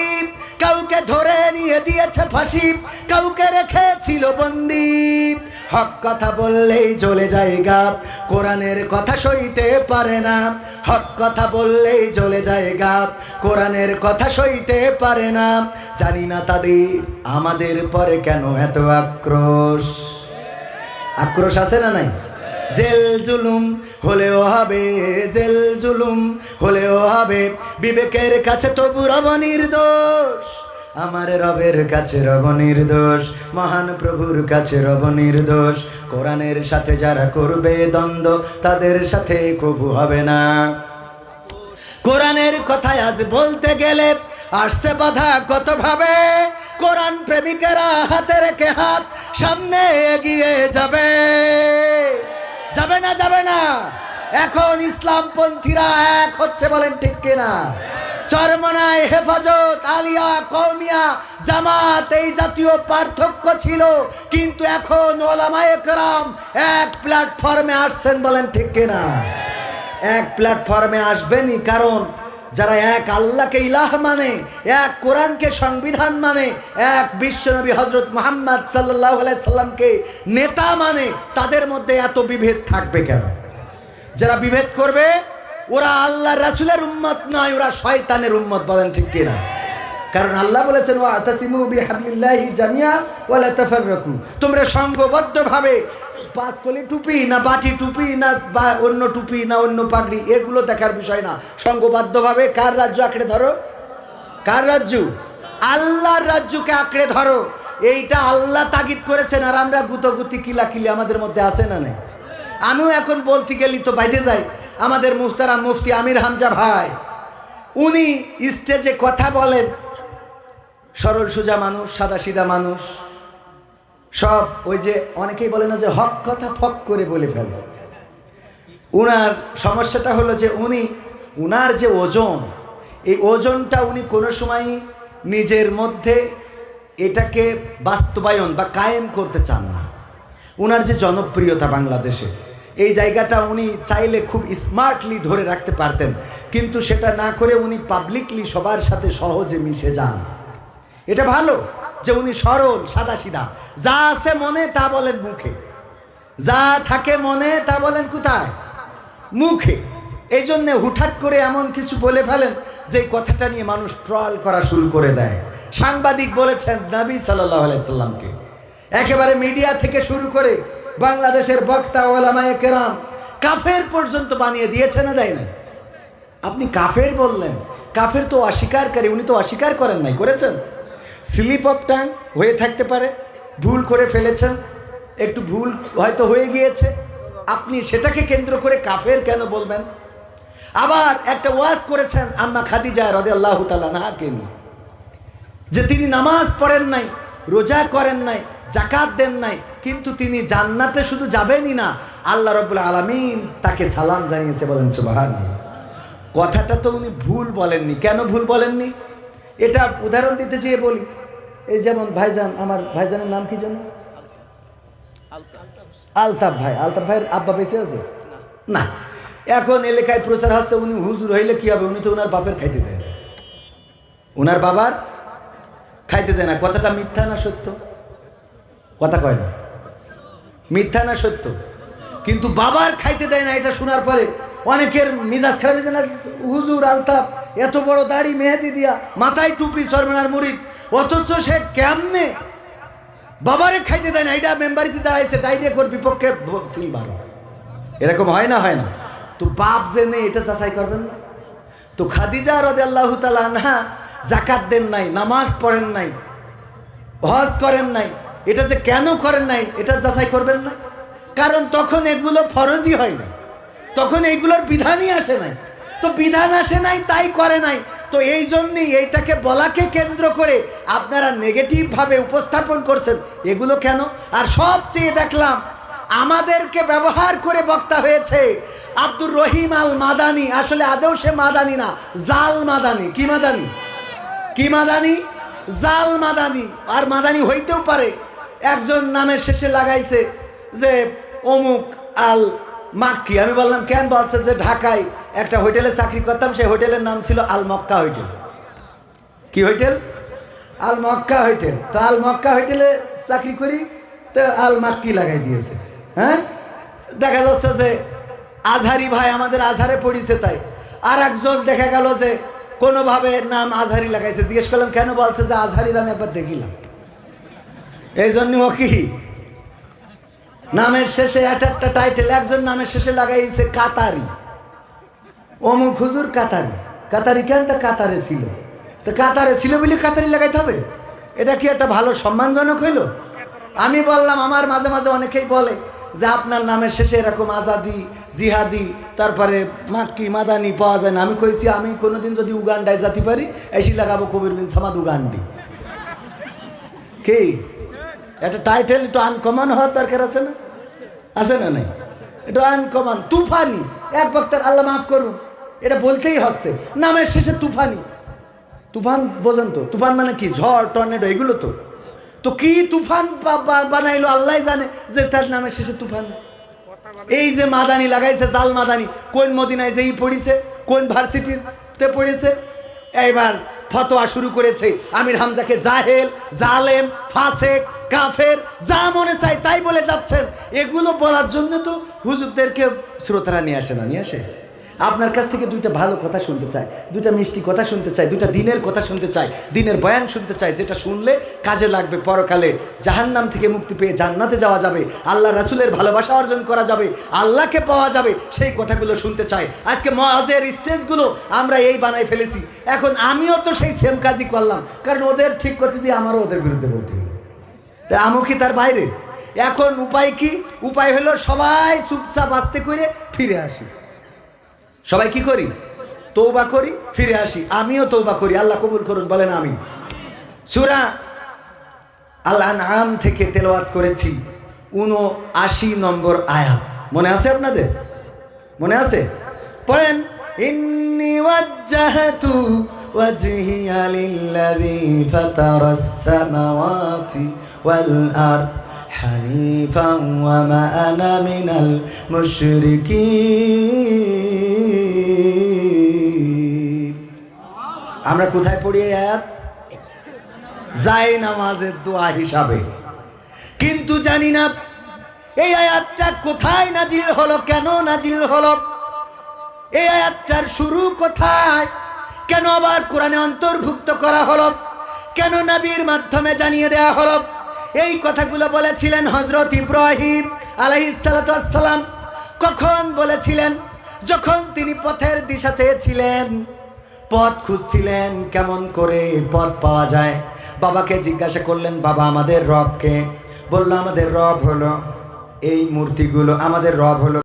কাউকে ধরে নিয়ে দিয়েছে ফাঁসি, কাউকে রেখেছিল বন্দি। হক কথা বললেই চলে যায় গাপ, কোরআনের কথা সইতে পারে না। হক কথা বললেই চলে যায় গাপ, কোরআনের কথা সইতে পারে না। জানি না তাদের আমাদের পরে কেন এত আক্রোশ। আক্রোশ আছে না নাই? জেল জুলুম হলেও হবে, জেল জুলুম হলেও হবে, বিবেকের কাছে তবু রব নির্দোষ। আমার রবের কাছে রব নির্দোষ, মহান প্রভুর কাছে রব নির্দোষ। কোরআনের সাথে যারা করবে দ্বন্দ্ব, তাদের সাথে কবু হবে না। কোরআনের কথায় আজ বলতে গেলে আসছে বাধা কত ভাবে। কোরআন প্রেমিকেরা হাতে রেখে হাত সামনে এগিয়ে যাবে, যাবে না? যাবে না? এখন ইসলামপন্থীরা এক হচ্ছে, বলেন ঠিক কিনা? চরমনায়, হেফাজত, আলিয়া, কওমিয়া, জামাত, এই জাতীয় পার্থক্য ছিল, কিন্তু এখন ওলামায়ে কেরাম এক প্ল্যাটফর্মে আসছেন, বলেন ঠিক কিনা? এক প্ল্যাটফর্মে আসবেনই, কারণ যারা এক আল্লাহকে ইলাহ মানে, এক কোরআনকে সংবিধান মানে, এক বিশ্বনবী হযরত মুহাম্মদ সাল্লাল্লাহু আলাইহি সাল্লামকে নেতা মানে, তাদের মধ্যে এত বিভেদ থাকবে কেন? যারা বিভেদ করবে ওরা আল্লাহর রাসূলের উম্মত নয়, ওরা শয়তানের উম্মত। বলেন ঠিক কিনা? কারণ আল্লাহ বলেছেন ওয়াতাসিমু বিহাবলিল্লাহি জামিয়া ওয়া লা তাফাররাকু, তোমরা সংঘবদ্ধভাবে পাঁচকলি টুপি না বাটি টুপি না বা অন্য টুপি না অন্য পাগড়ি এগুলো দেখার বিষয় না, সংঘবদ্ধভাবে কার রাজ্য আঁকড়ে ধরো? কার রাজ্য? আল্লাহর রাজ্যকে আঁকড়ে ধরো। এইটা আল্লাহ তাগিদ করেছেন, আর আমরা গুতগুতি কিলাকিলি আমাদের মধ্যে আছে না নেই? আমিও এখন বলতে গেলি তো বাইরে যাই। আমাদের মুহতারাম মুফতি আমির হামজা ভাই, উনি স্টেজে কথা বলেন, সরল সোজা মানুষ, সাদা সিধা মানুষ, সব ওই যে অনেকেই বলে না যে হক কথা ফক করে বলে ফেলে। উনার সমস্যাটা হলো যে উনার যে ওজন, এই ওজনটা উনি কোনো সময় নিজের মধ্যে এটাকে বাস্তবায়ন বা কায়েম করতে চান না। উনার যে জনপ্রিয়তা বাংলাদেশে, এই জায়গাটা উনি চাইলে খুব স্মার্টলি ধরে রাখতে পারতেন, কিন্তু সেটা না করে উনি পাবলিকলি সবার সাথে সহজে মিশে যান। এটা ভালো যে উনি সরল সাদা সিধা, যা আছে মনে তা বলেন মুখে, যা থাকে মনে তা বলেন কোথায়? মুখে। এই জন্যে হুটহাট করে এমন কিছু বলে ফেলেন যে কথাটা নিয়ে মানুষ ট্রল করা শুরু করে দেয়। সাংবাদিক বলেছেন নবী সাল্লাল্লাহু আলাইহি সাল্লামকে, একেবারে মিডিয়া থেকে শুরু করে বাংলাদেশের বক্তা ওলামায়ে কেরাম কাফের পর্যন্ত বানিয়ে দিয়েছে না, দেয় না? আপনি কাফের বললেন, কাফের তো অস্বীকারকারী, উনি তো অস্বীকার করেন নাই, করেছেন? স্লিপ অফ টাং হয়ে থাকতে পারে, ভুল করে ফেলেছেন, একটু ভুল হয়তো হয়ে গিয়েছে, আপনি সেটাকে কেন্দ্র করে কাফের কেন বলবেন? আবার একটা ওয়াজ করেছেন আম্মা খাদিজা রাদিয়াল্লাহু তাআলা আনহাকে নিয়ে, যে তিনি নামাজ পড়েন নাই, রোজা করেন নাই, যাকাত দেন নাই, কিন্তু তিনি জান্নাতে শুধু যাবেনই না, আল্লাহ রাব্বুল আলামিন তাকে সালাম জানিয়েছে। বলেন সুবহানাল্লাহ। কথাটা তো উনি ভুল বলেননি। কেন ভুল বলেননি? এটা উদাহরণ দিতে চেয়ে বলি, এই যেমন ভাইজান, আমার ভাইজানের নাম কি জানো? আলতাফ ভাই। আলতাফ ভাইয়ের আব্বা বেঁচে আছে না? এখন এলাকায় প্রচার হচ্ছে উনি হুজুর হইলে কি হবে, উনি তো ওনার বাপের খাইতে দেয় না, ওনার বাবার খাইতে দেয় না। কথাটা মিথ্যা না সত্য? কথা কয় না, মিথ্যা না সত্য? কিন্তু বাবার খাইতে দেয় না, এটা শোনার পরে অনেকের মিজাজ খারাপ হয়েছে না, হুজুর আলতাফ এত বড় দাড়ি মেহেদি দিয়া, মাথায় টুপি, সরমানার মুরিদ, অথচ সে কেমনে বাবারে খাইতে দেয় না? এটা মেম্বারিতে দাঁড়াইছে, ডাইরেক্ট ওর বিপক্ষে সিলভার। এরকম হয় না? হয় না? তো বাপ জেনে এটা যাচাই করবেন না? তো খাদিজা রাদিয়াল্লাহু তাআলা আনহা যাকাত দেন নাই, নামাজ পড়েন নাই, হজ করেন নাই, এটা যে কেন করেন নাই এটা যাচাই করবেন না? কারণ তখন এগুলো ফরজই হয় না, তখন এইগুলোর বিধানই আসে নাই। তো বিধান আসে নাই তাই করে নাই। তো এই জন্যই এইটাকে বলাকে কেন্দ্র করে আপনারা নেগেটিভভাবে উপস্থাপন করছেন। এগুলো কেন? আর সবচেয়ে দেখলাম আমাদেরকে ব্যবহার করে বক্তা হয়েছে আব্দুর রহিম আল মাদানি। আসলে আদৌ সে মাদানি না, জাল মাদানি। কি মাদানি? কি মাদানি? জাল মাদানি। আর মাদানি হইতেও পারে, একজন নামের শেষে লাগাইছে যে অমুক আল মাক্কি। আমি বললাম কেন? বলছে যে ঢাকায় একটা হোটেলে চাকরি করতাম, সেই হোটেলের নাম ছিল আল মক্কা হোটেল। কি হোটেল? আল মক্কা হোটেল। তো আল মক্কা হোটেলে চাকরি করি, তো আল মাক্কি লাগাই দিয়েছে। হ্যাঁ, দেখা যাচ্ছে যে আজহারি ভাই, আমাদের আজহারে পড়িছে, তাই আর একজন দেখা গেল যে কোনোভাবে নাম আজহারি লাগাইছে। জিজ্ঞেস করলাম কেন? বলছে যে আজহারির আমি একবার দেখিলাম, এই জন্য ও কি নামের শেষে একটা টাইটেল। একজন নামের শেষে লাগাইছে কাতারি, অমুক হুজুর কাতারি। কাতারি কেন? তা কাতারে ছিল, তো কাতারে ছিল বলে কাতারি লাগাইতে হবে? এটা কি একটা ভালো সম্মানজনক হইল? আমি বললাম, আমার মাঝে মাঝে অনেকেই বলে যে আপনার নামের শেষে এরকম আজাদি, জিহাদি, তারপরে মাক্কি, মাদানি পাওয়া যায় না। আমি কইছি আমি কোনোদিন যদি উগান্ডায় যেতে পারি, এসি লাগাবো কবির বিন সামাদ উগান্ডি। কি একটা টাইটেল একটু আনকমন হওয়ার দরকার আছে না? আছে না? নাই, এটা আনকমন। তুফানি, এক বক্তার, আল্লাহ মাফ করুন, এটা বলতেই হচ্ছে নামের শেষে তুফানি। তুফান বোঝেন তো? তুফান মানে কি? ঝড়, টর্নেডো, এগুলো তো। তো কি তুফান বানাইলো আল্লাহ জানে, যে তার নামের শেষে তুফান। এই যে মাদানি লাগাইছে, জাল মাদানি, কোন মদিনায় যেই পড়িছে, কোন ভার্সিটির, তো মুতে পড়েছে, এইবার ফতোয়া শুরু করেছে আমির হামজাকে জাহেল, জালেম, ফাসেক, কাফের, যা মনে চায় তাই বলে যাচ্ছেন। এগুলো বলার জন্য তো হুজুরদেরকে শ্রোতারা নিয়ে আসে না, নিয়ে আসে। আপনার কাছ থেকে দুইটা ভালো কথা শুনতে চায়, দুইটা মিষ্টি কথা শুনতে চায়, দুইটা দিনের কথা শুনতে চায়, দিনের বয়ান শুনতে চায়, যেটা শুনলে কাজে লাগবে, পরকালে জাহান্নাম থেকে মুক্তি পেয়ে জান্নাতে যাওয়া যাবে, আল্লাহ রাসূলের ভালোবাসা অর্জন করা যাবে, আল্লাহকে পাওয়া যাবে, সেই কথাগুলো শুনতে চায়। আজকে মওয়াজের স্টেজগুলো আমরা এই বানাই ফেলেছি। এখন আমিও তো সেই সেম কাজই করলাম, কারণ ওদের ঠিক করতেছি, আমারও ওদের বিরুদ্ধে বলতে হবে। তা আমও কি তার বাইরে? এখন উপায় কি? উপায় হলো সবাই চুপচাপ আস্তে করে ফিরে আসি। সবাই কি করি? তওবা করি, ফিরে আসি। আমিও তওবা করি, আল্লাহ কবুল করুন, বলেন আমিন। সূরা আল আনআম থেকে তেলাওয়াত করেছি ৭৯ নম্বর আয়াত। মনে আছে আপনাদের? মনে আছে? পড়েন, ইন্নী ওয়াজ্জাহতু ওয়াজহিয়া লিল্লাযী ফাতারাস সামাওয়াতি ওয়াল আরদ হানিফান ওয়া মা আনা মিনাল মুশরিকিন। আমরা কোথায় পড়ি এই আয়াত? যাই নামাজের দোয়া হিসাবে। কিন্তু জানি না এই আয়াতটা কোথায় নাজিল হলো, কেন নাজিল হলো, এই আয়াতটার শুরু কোথায়, কেন আবার কোরআনে অন্তর্ভুক্ত করা হলো, কেন নবীর মাধ্যমে জানিয়ে দেয়া হলো। এই কথাগুলো বলেছিলেন হযরত ইব্রাহিম আলাইহিস সালাতু ওয়াস সালাম। কখন বলেছিলেন? যখন তিনি পথের দিশা চেয়েছিলেন, পথ খুঁজছিলেন, কেমন করে পথ পাওয়া যায়। বাবাকে জিজ্ঞাসা করলেন, বাবা আমাদের রবকে? বলল আমাদের রব হলো এই মূর্তিগুলো, আমাদের রব হলো